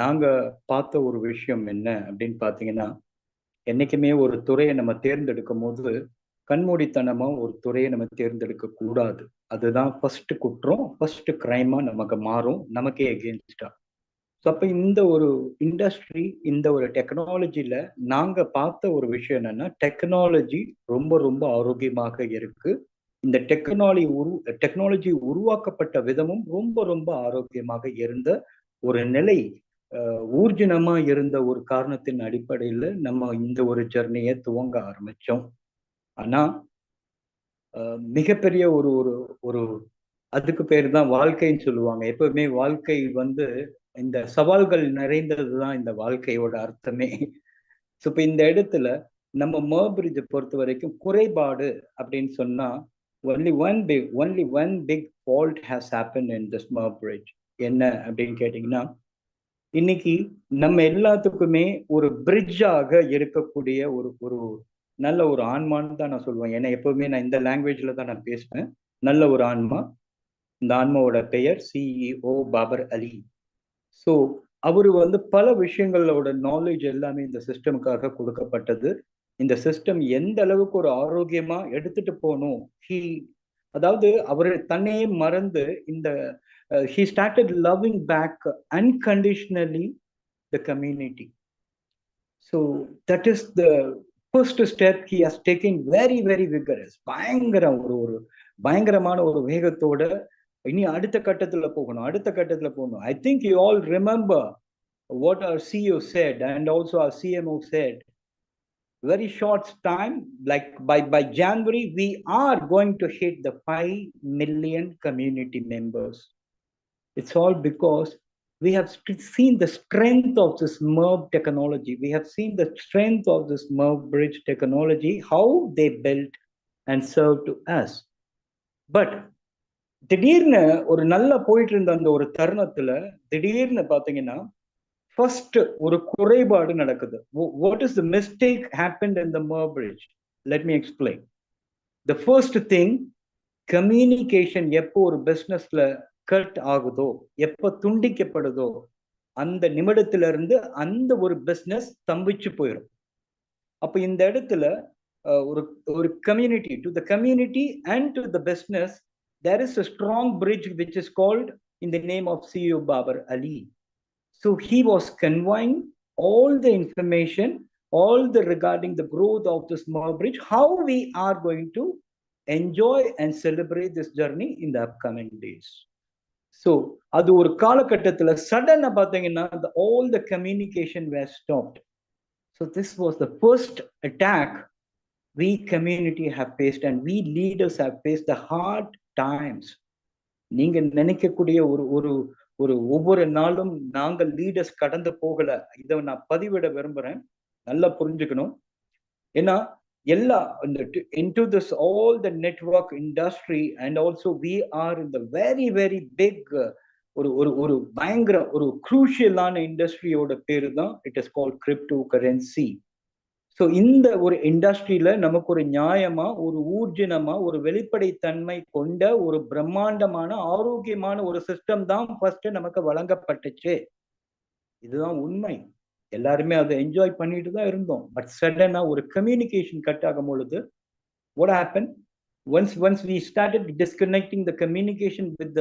E: நாங்க பார்த்த ஒரு விஷயம் என்ன அப்படின்னு பார்த்தீங்கன்னா, என்னைக்குமே ஒரு துறையை நம்ம தேர்ந்தெடுக்கும் போது கண்மூடித்தனமா ஒரு துறையை நம்ம தேர்ந்தெடுக்க கூடாது. அதுதான் ஃபர்ஸ்ட் குற்றம், ஃபர்ஸ்ட் கிரைமா நமக்கு மாறும், நமக்கே எகெயின்ஸ்டா. ஸோ அப்ப இந்த ஒரு இண்டஸ்ட்ரி, இந்த ஒரு டெக்னாலஜில நாங்க பார்த்த ஒரு விஷயம் என்னன்னா, டெக்னாலஜி ரொம்ப ரொம்ப ஆரோக்கியமாக இருக்கு. இந்த டெக்னாலஜி உருவாக்கப்பட்ட விதமும் ரொம்ப ரொம்ப ஆரோக்கியமாக இருந்த ஒரு நிலை, ஊர்ஜினமா இருந்த ஒரு காரணத்தின் அடிப்படையில நம்ம இந்த ஒரு ஜர்னியை துவங்க ஆரம்பிச்சோம். ஆனா மிகப்பெரிய ஒரு ஒரு ஒரு அதுக்கு பேர் தான் வாழ்க்கைன்னு சொல்லுவாங்க. எப்பவுமே வாழ்க்கை வந்து இந்த சவால்கள் நிறைந்தது தான் இந்த வாழ்க்கையோட அர்த்தமே. ஸோ இப்போ இந்த இடத்துல நம்ம MEVbridge பொறுத்த வரைக்கும் குறைபாடு அப்படின்னு சொன்னா only one big fault has happened in this MEVbridge. என்ன அப்படின்னு கேட்டீங்கன்னா, இன்னைக்கு நம்ம எல்லாத்துக்குமே ஒரு பிரிட்ஜாக இருக்கக்கூடிய ஒரு ஒரு நல்ல ஒரு ஆன்மான்னு தான் நான் சொல்லுவேன். ஏன்னா எப்பவுமே நான் இந்த லாங்குவேஜ்ல தான் நான் பேசுவேன். நல்ல ஒரு ஆன்மா. இந்த ஆன்மாவோட பெயர் CEO பாபர் அலி. ஸோ அவரு வந்து பல விஷயங்களோட நாலேஜ் எல்லாமே இந்த சிஸ்டமுக்காக கொடுக்கப்பட்டது. இந்த சிஸ்டம் எந்த அளவுக்கு ஒரு ஆரோக்கியமா எடுத்துட்டு போகணும், அதாவது அவரு தன்னையே மறந்து இந்த he started loving back unconditionally the community. So that is the first step he has taken, very very vigorous. பயங்கரமான ஒரு வேகத்தோட இனி அடுத்த கட்டத்துல போகணும். I think you all remember what our CEO said and also our CMO said. Very short time, like by January, we are going to hit the 5 million community members. It's all because we have seen the strength of this MEV technology. We have seen the strength of this MEVbridge technology, how they built and served to us. But திடீர்னு ஒரு நல்லா போயிட்டு இருந்த அந்த ஒரு தருணத்துல திடீர்னு பாத்தீங்கன்னா ஃபர்ஸ்ட் ஒரு குறைபாடு நடக்குது. What is the mistake happened in the MEVbridge? Let me explain. The first thing, communication எப்போ ஒரு பிசினஸ்ல கட் ஆகுதோ, எப்ப துண்டிக்கப்படுதோ, அந்த நிமிடத்துல இருந்து அந்த ஒரு பிசினஸ் ஸ்தம்பிச்சு போயிடும். அப்ப இந்த இடத்துல ஒரு community, to the community and to the business, there is a strong bridge which is called in the name of CEO Babar Ali. So he was conveying all the information, all the regarding the growth of this MEVbridge, how we are going to enjoy and celebrate this journey in the upcoming days. So அது ஒரு காலகட்டத்துல சடனா பாத்தீங்கன்னா all the communication were stopped. So this was the first attack we community have faced and we leaders have faced the hard times. நீங்க நினைக்கக்கூடிய ஒரு ஒரு ஒரு ஒவ்வொரு நாளும் நாங்கள் லீடர்ஸ் கடந்து போகல. இதை நான் பதிவிட விரும்புறேன், நல்லா புரிஞ்சுக்கணும். ஏன்னா எல்லா into this all the network industry and also we are in the very very big ஒரு ஒரு ஒரு பயங்கர ஒரு குரூஷியலான இண்டஸ்ட்ரியோட பேரு தான் it is called cryptocurrency. So இந்த ஒரு இண்டஸ்ட்ரியில நமக்கு ஒரு நியாயமா, ஒரு ஊர்ஜினமா, ஒரு வெளிப்படைத்தன்மை கொண்ட ஒரு பிரம்மாண்டமான ஆரோக்கியமான ஒரு சிஸ்டம் தான் ஃபர்ஸ்ட் நமக்கு வழங்கப்பட்டுச்சு. இதுதான் உண்மை. எல்லாருமே அதை என்ஜாய் பண்ணிட்டு தான் இருந்தோம். பட் சடனா ஒரு கம்யூனிகேஷன் கட் ஆகும் பொழுது what happened? Once we started disconnecting the communication with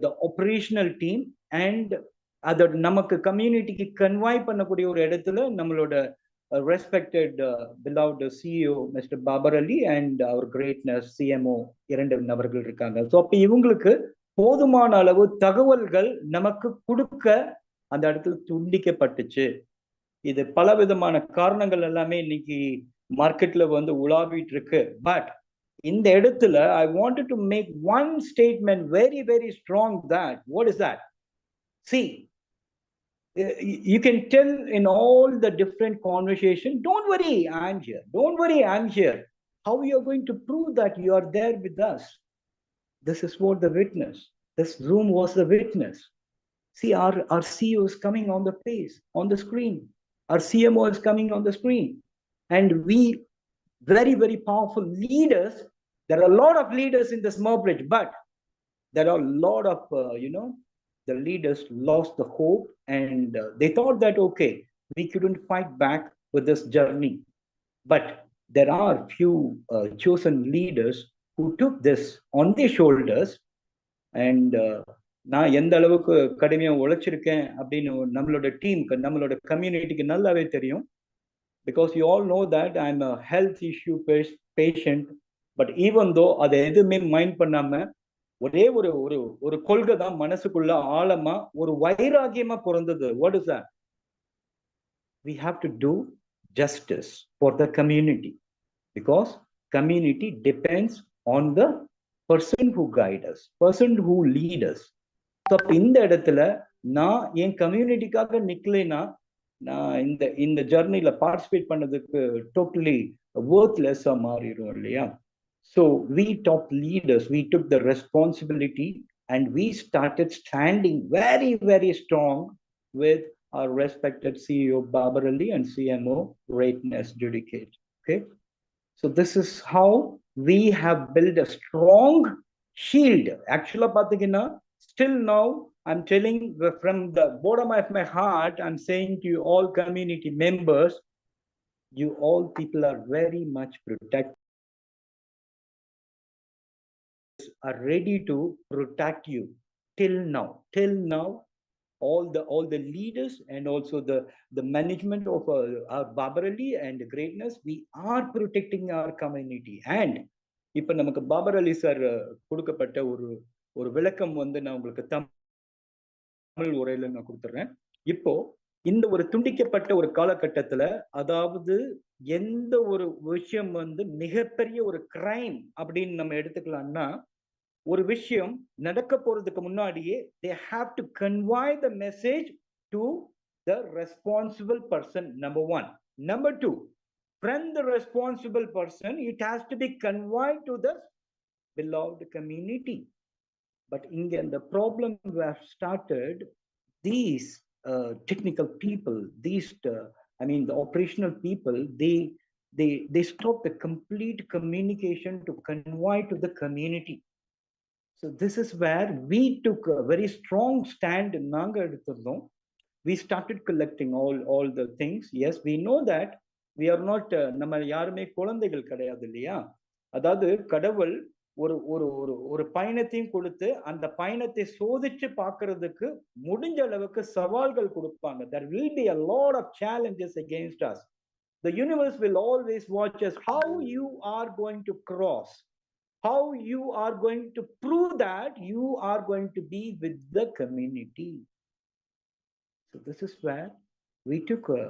E: the operational team and அதை நமக்கு கம்யூனிட்டிக்கு கன்வாய் பண்ணக்கூடிய ஒரு இடத்துல நம்மளோட respected beloved CEO Mr. Babar Ali and our greatness CMO இரண்டு நபர்கள் இருக்காங்க. ஸோ அப்போ இவங்களுக்கு போதுமான அளவு தகவல்கள் நமக்கு கொடுக்க அந்த இடத்துல துண்டிக்கப்பட்டுச்சு. இது பல விதமான காரணங்கள் எல்லாமே இன்னைக்கு மார்க்கெட்ல வந்து உலாவிட்டு இருக்கு. பட் இந்த இடத்துல I wanted to make one statement very very strong that what is that? See, you can tell in all the different conversation, don't worry, I'm here. Don't worry, I'm here. How you are going to prove that you are there with us? This is what the witness. This Zoom was the witness. See, our CEO is coming on the face, on the screen. Our CMO is coming on the screen. And we, very, very powerful leaders, there are a lot of leaders in this MEVbridge, but there are a lot of, the leaders lost the hope and they thought that, okay, we couldn't fight back with this journey. But there are few chosen leaders who took this on their shoulders and நான் எந்த அளவுக்கு கடுமையா உழைச்சிருக்கேன் அப்படின்னு நம்மளோட டீமுக்கு, நம்மளோட கம்யூனிட்டிக்கு நல்லாவே தெரியும். Because you all know that I'm a health issue patient, but even though அதை எதுவுமே மைண்ட் பண்ணாம ஒரே ஒரு ஒரு ஒரு கொள்கை தான் மனசுக்குள்ள ஆழமா ஒரு வைராகியமா பிறந்தது. What is that? We have to do justice for the community because community depends on the person who guide us, person who lead us. So அப்ப இந்த இடத்துல நான் என் கம்யூனிட்டிக்காக நிக்கலைன்னா நான் இந்த ஜர்னில பார்ட்டிசிபேட் பண்ணதுக்கு டோட்டலி வொர்த்லெஸ்ஸா மாறிடும் இல்லையா? So we top leaders, we took the responsibility and we started standing very, very strong with our respected CEO Babar Ali and CMO Greatness Dedicate. Okay, so this is how we have built a strong shield. Actually, pathina, still now I'm telling from the bottom of my heart, I'm saying to you all community members, you all people are very much protected, are ready to protect you till now. All the leaders and also the management of our Babar Ali and Greatness, we are protecting our community. And இப்ப நமக்கு பாபர் அலி sir கொடுக்கப்பட்ட ஒரு விளக்கம் வந்து நான் உங்களுக்கு தமிழ் உரையில நான் கொடுத்துறேன். இப்போ இந்த ஒரு துண்டிக்கப்பட்ட ஒரு காலகட்டத்துல, அதாவது எந்த ஒரு விஷயம் வந்து மிகப்பெரிய ஒரு கிரைம் அப்படின்னு நம்ம எடுத்துக்கலாம்னா, ஒரு விஷயம் நடக்க போறதுக்கு முன்னாடியே they have to convey the message to the responsible person, number one. Number two, from the responsible person, it has to be conveyed to the beloved community. But in the problem we have started, these technical people, these the operational people, they stop the complete communication to convey to the community. So this is where we took a very strong stand in Nanga Eduthodom. We started collecting all the things. Yes, we know that we are not நம்ம யாருமே குழந்தைகள் கிடையாது இல்லையா? அதாவது கடவுள் ஒரு பயணத்தையும் கொடுத்து அந்த பயணத்தை சோதிச்சு பார்க்கிறதுக்கு முடிஞ்ச அளவுக்கு சவால்கள் கொடுப்பாங்க. There will be a lot of challenges against us. The universe will always watch us how you are going to cross, how you are going to prove that you are going to be with the community. So this is where we took a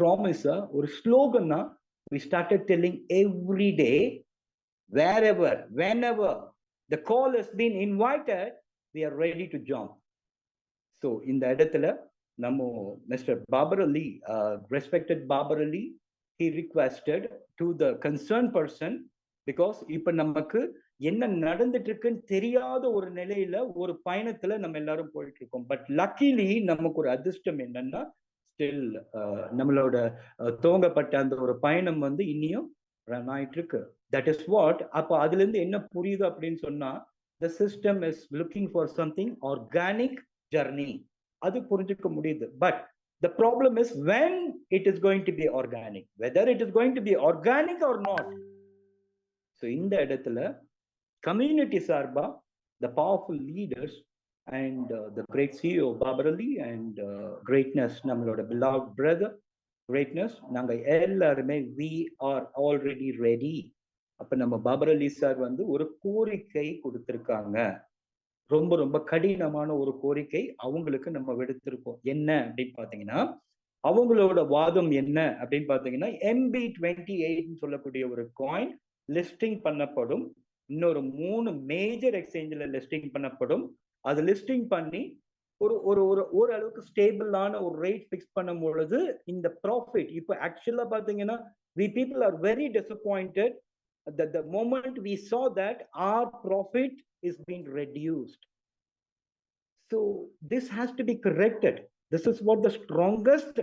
E: promise, a slogan. We started telling every day, wherever, whenever the call has been invited, we are ready to jump. So in the இடத்துல நம்ம Mr. Babar Ali, respected Babar Ali, he requested to the concerned person, because இப்ப நமக்கு என்ன நடந்துட்டு இருக்குன்னு தெரியாத ஒரு நிலையில ஒரு பயணத்துல நம்ம எல்லாரும் போயிட்டு இருக்கோம். பட் லக்கிலி நமக்கு ஒரு அதிர்ஷ்டம் என்னன்னா, ஸ்டில் நம்மளோட துவங்கப்பட்ட அந்த ஒரு பயணம் வந்து இன்னியும் ரன் ஆயிட்டு இருக்கு. That is what. அப்ப அதுல இருந்து என்ன புரியுது அப்படின்னு சொன்னா, the system is looking for something organic journey. அது புரிஞ்சுக்க முடியுது. But the problem is when it is going to be organic, whether it is going to be organic or not. So in the இடத்துல community sarba, the powerful leaders and the great CEO Babar Ali and Greatness, நம்மளோட beloved brother Greatness, நாங்க எல்லாருமே we are already ready. அப்ப நம்ம பாபர் அலி sir வந்து ஒரு கோரிக்கை கொடுத்திருக்காங்க. ரொம்ப ரொம்ப கடினமான ஒரு கோரிக்கை அவங்களுக்கு நம்ம விடுத்திருக்கோம். என்ன அப்படின்னு பாத்தீங்கன்னா, அவங்களோட வாதம் என்ன அப்படின்னு பாத்தீங்கன்னா, MEV28 சொல்லக்கூடிய ஒரு காயின் லிஸ்டிங் பண்ணப்படும். இன்னொரு 3 மேஜர் எக்ஸ்சேஞ்சில் லிஸ்டிங் பண்ணப்படும். அது லிஸ்டிங் பண்ணி ஓரளவுக்கு ஸ்டேபிளான ஒரு ரேட் ஃபிக்ஸ் பண்ணும் பொழுது இந்த ப்ராஃபிட் இப்போ ஆக்சுவலா பாத்தீங்கன்னா, we people are very disappointed that the moment we saw that our profit is being reduced. So this has to be corrected. This is what the strongest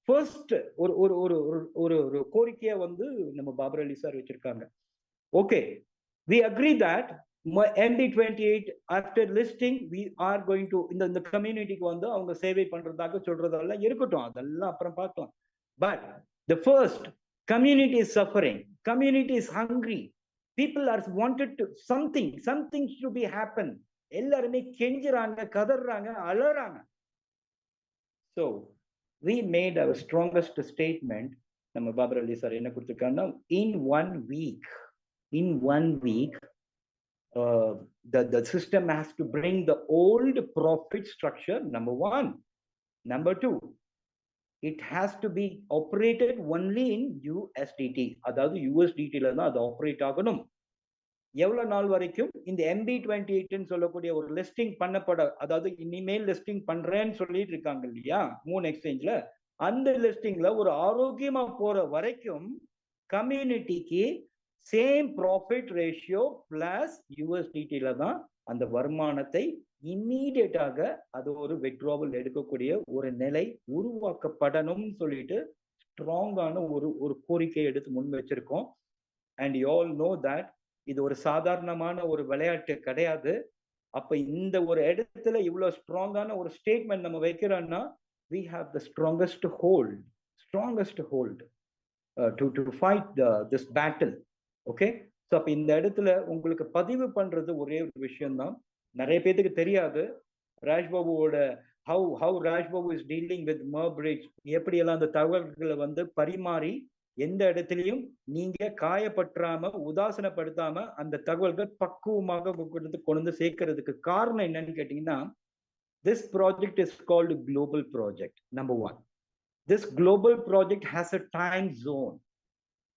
E: first ஒரு கோரிக்கையா வந்து நம்ம பாபர் அலி sir வச்சிருக்காங்க. Okay, we agree that MEV28 after listing we are going to இந்த கம்யூனிட்டிக்கு வந்து அவங்க சேவை பண்றதாக சொல்றதெல்லாம் இருக்கட்டும், அதெல்லாம் அப்புறம் பார்க்கலாம். But the first, community is suffering, community is hungry, people are wanted to something should be happen. எல்லாருமே கெஞ்சுறாங்க, கதறாங்க, அலறாங்க. So we made our strongest statement. நம்ம பாபர் அலி சார் என்ன கொடுத்திருக்காங்கன்னா, in 1 week, the system has to bring the old profit structure, number one. Number two, it has to be operated only in USDT. அதாவது USDT ல தான் அது operate ஆகணும். எவ்வளவு நாள் வரைக்கும் இந்த MB28 சொல்லக்கூடிய ஒரு லிஸ்டிங் பண்ணப்பட, அதாவது இனிமேல் லிஸ்டிங் பண்றேன்னு சொல்லிட்டு இருக்காங்க இல்லையா 3 எக்ஸ்சேஞ்ச்ல, அந்த லிஸ்டிங்ல ஒரு ஆரோக்கியமா போற வரைக்கும் கம்யூனிட்டிக்கு same profit ratio plus USDT தான் அந்த வருமானத்தை இம்மீடியட்டாக அது ஒரு வித்ட்ராவல் எடுக்கக்கூடிய ஒரு நிலை உருவாக்கப்படணும்னு சொல்லிட்டு ஸ்ட்ராங்கான ஒரு கோரிக்கை எடுத்து முன் வச்சிருக்கோம். And you all know that இது ஒரு சாதாரணமான ஒரு விளையாட்டு கிடையாது. அப்ப இந்த ஒரு இடத்துல இவ்வளவு ஸ்ட்ராங்கான ஒரு ஸ்டேட்மெண்ட் நம்ம வைக்கிறோம்னா we have the strongest hold to fight this battle. Okay, so அப்ப இந்த இடத்துல உங்களுக்கு பதிவு பண்றது ஒரே ஒரு விஷயம் தான். நிறைய பேருக்கு தெரியாது ராஜ்பாபுவோட how Rajbabu is dealing with MEVbridge, எப்படியெல்லாம் அந்த தகவல்களை வந்து பரிமாறி எந்த இடத்துலையும் நீங்க காயப்பற்றாம உதாசனப்படுத்தாம அந்த தகவல்கள் பக்குவமாக கொண்டு சேர்க்கறதுக்கு காரணம் என்னன்னு கேட்டீங்கன்னா, this project is called global project. Number one, this global project has a time zone.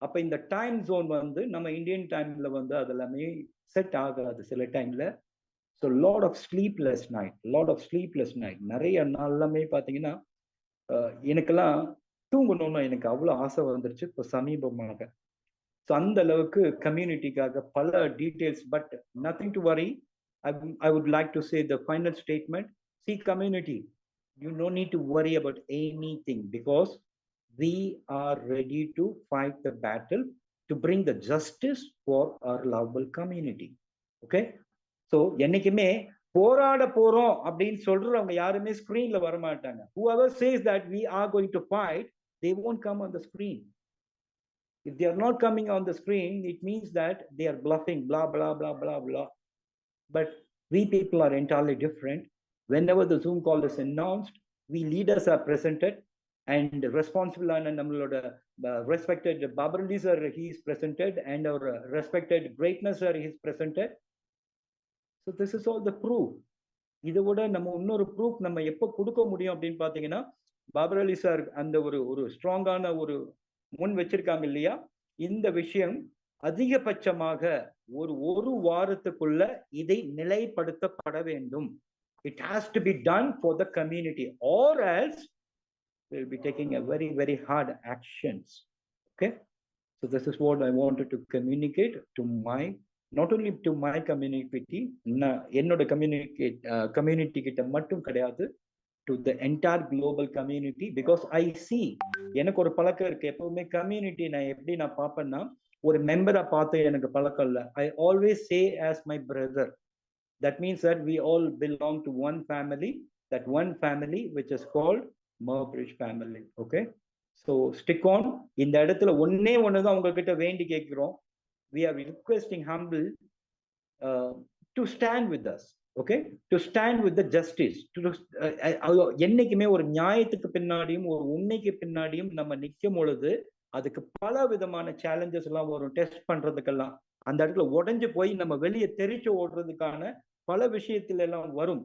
E: அப்ப இந்த டைம் ஜோன் வந்து நம்ம இந்தியன் டைம்ல வந்து அதெல்லாமே செட் ஆகாது சில டைம்ல. So lot of sleepless night நிறைய நாள்லாமே பார்த்தீங்கன்னா எனக்கெல்லாம் தூங்கணும்னு எனக்கு அவ்வளோ ஆசை வந்துருச்சு இப்போ சமீபமாக. ஸோ அந்த அளவுக்கு கம்யூனிட்டிக்காக பல details. But nothing to worry, I would like to say the final statement. See, community, you no need to worry about anything because we are ready to fight the battle to bring the justice for our lovable community. Okay, so என்னைக்குமே போராட போறோம் அப்படின்னு சொல்றவங்க யாருமே ஸ்கிரீன்ல வர மாட்டாங்க. Whoever says that we are going to fight, they won't come on the screen. If they are not coming on the screen, it means that they are bluffing, blah blah blah blah blah. But we people are entirely different. Whenever the Zoom call is announced, we leaders are presented, and responsible and நம்மளோட respected Babarali sir, he is presented, and our respected greatness sir, he is presented. So this is all the proof. இதை விட நம்ம இன்னொரு proof நம்ம எப்போ கொடுக்க முடியும் அப்படின்னு பார்த்தீங்கன்னா, பாபரலி சார் அந்த ஒரு ஸ்ட்ராங்கான ஒரு முன் வச்சிருக்காங்க இல்லையா, இந்த விஷயம் அதிகபட்சமாக ஒரு வாரத்துக்குள்ள இதை நிலைப்படுத்தப்பட வேண்டும். It has to be done for the community, or else we'll be taking a very, very hard actions. Okay, so this is what I wanted to communicate to my, not only to my community, என்னோட community கிட்ட மட்டும் கிடையாது, to the entire global community, because I see, எனக்கு ஒரு பழக்கம் இருக்கு, எப்பவுமே community நான் எப்படி நான் பார்ப்பேன்னா, ஒரு மெம்பரை பார்த்து எனக்கு பழக்கம் இல்லை. I always say as my brother. That means that we all belong to one family, that one family which is called MEVbridge family. Okay, so stick on. இந்த இடத்துல ஒன்னே ஒண்ணுதான் உங்ககிட்ட வேண்டி கேட்கிறோம். We are requesting humble to stand with us. Okay, to stand with the justice. என்னைக்குமே ஒரு நியாயத்துக்கு பின்னாடியும் ஒரு உண்மைக்கு பின்னாடியும் நம்ம நிற்கும் பொழுது அதுக்கு பல விதமான சேலஞ்சஸ் எல்லாம் வரும். டெஸ்ட் பண்றதுக்கெல்லாம் அந்த இடத்துல உடஞ்சு போய் நம்ம வெளியே தெரிச்சு ஓடுறதுக்கான பல விஷயத்துல எல்லாம் வரும்.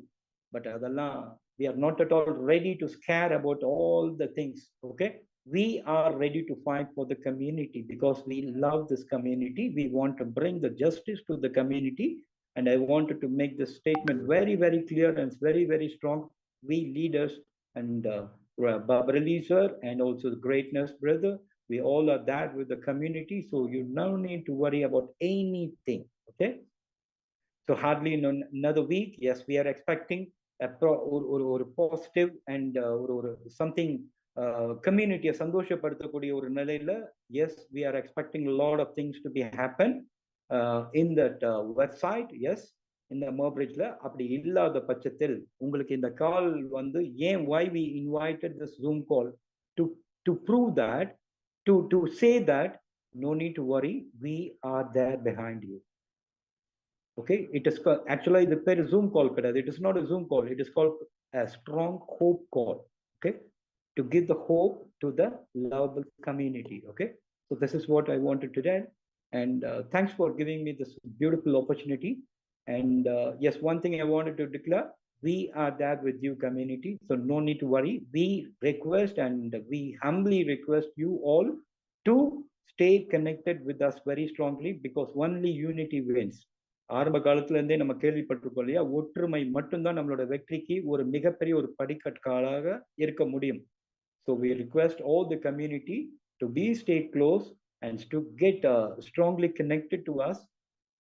E: பட் அதெல்லாம் we are not at all ready to scare about all the things. Okay, we are ready to fight for the community because we love this community. We want to bring the justice to the community, and I wanted to make this statement very, very clear and very, very strong. We leaders and Babarali sir and also the greatness brother, we all are that with the community, so you no need to worry about anything. Okay, so hardly in another week, yes, we are expecting a positive and something community சந்தோஷப்படுத்தக்கூடிய ஒரு நிலையில, yes, we are expecting a lot of things to be happen in that website. Yes, இந்த MEVbridgeல அப்படி இல்லாத பட்சத்தில் உங்களுக்கு இந்த கால் வந்து ஏன் why we invited this Zoom call to prove that, to say that no need to worry, we are there behind you. Okay, it is actually the pair Zoom call, it is not a Zoom call, it is called a strong hope call. Okay, to give the hope to the lovable community. Okay, so this is what I wanted to tell, and thanks for giving me this beautiful opportunity. And yes, one thing I wanted to declare, we are there with you community, so no need to worry. We request and we humbly request you all to stay connected with us very strongly, because only unity wins. ஆரம்ப காலத்துல இருந்தே நம்ம கேள்விப்பட்டிருக்கோம் இல்லையா, ஒற்றுமை மட்டும்தான் நம்மளோட வெற்றிக்கு ஒரு மிகப்பெரிய ஒரு படிக்கற்காலாக இருக்க முடியும். So we request all the community to stay close and to get strongly connected to us.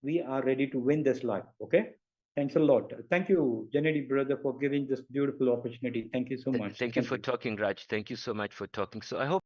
E: We are ready to win this life. Okay, thanks a lot. Thank you, Janedi brother, for giving this beautiful opportunity. Thank you so much.
A: Thank you for talking, Raj. Thank you so much for talking. So I hope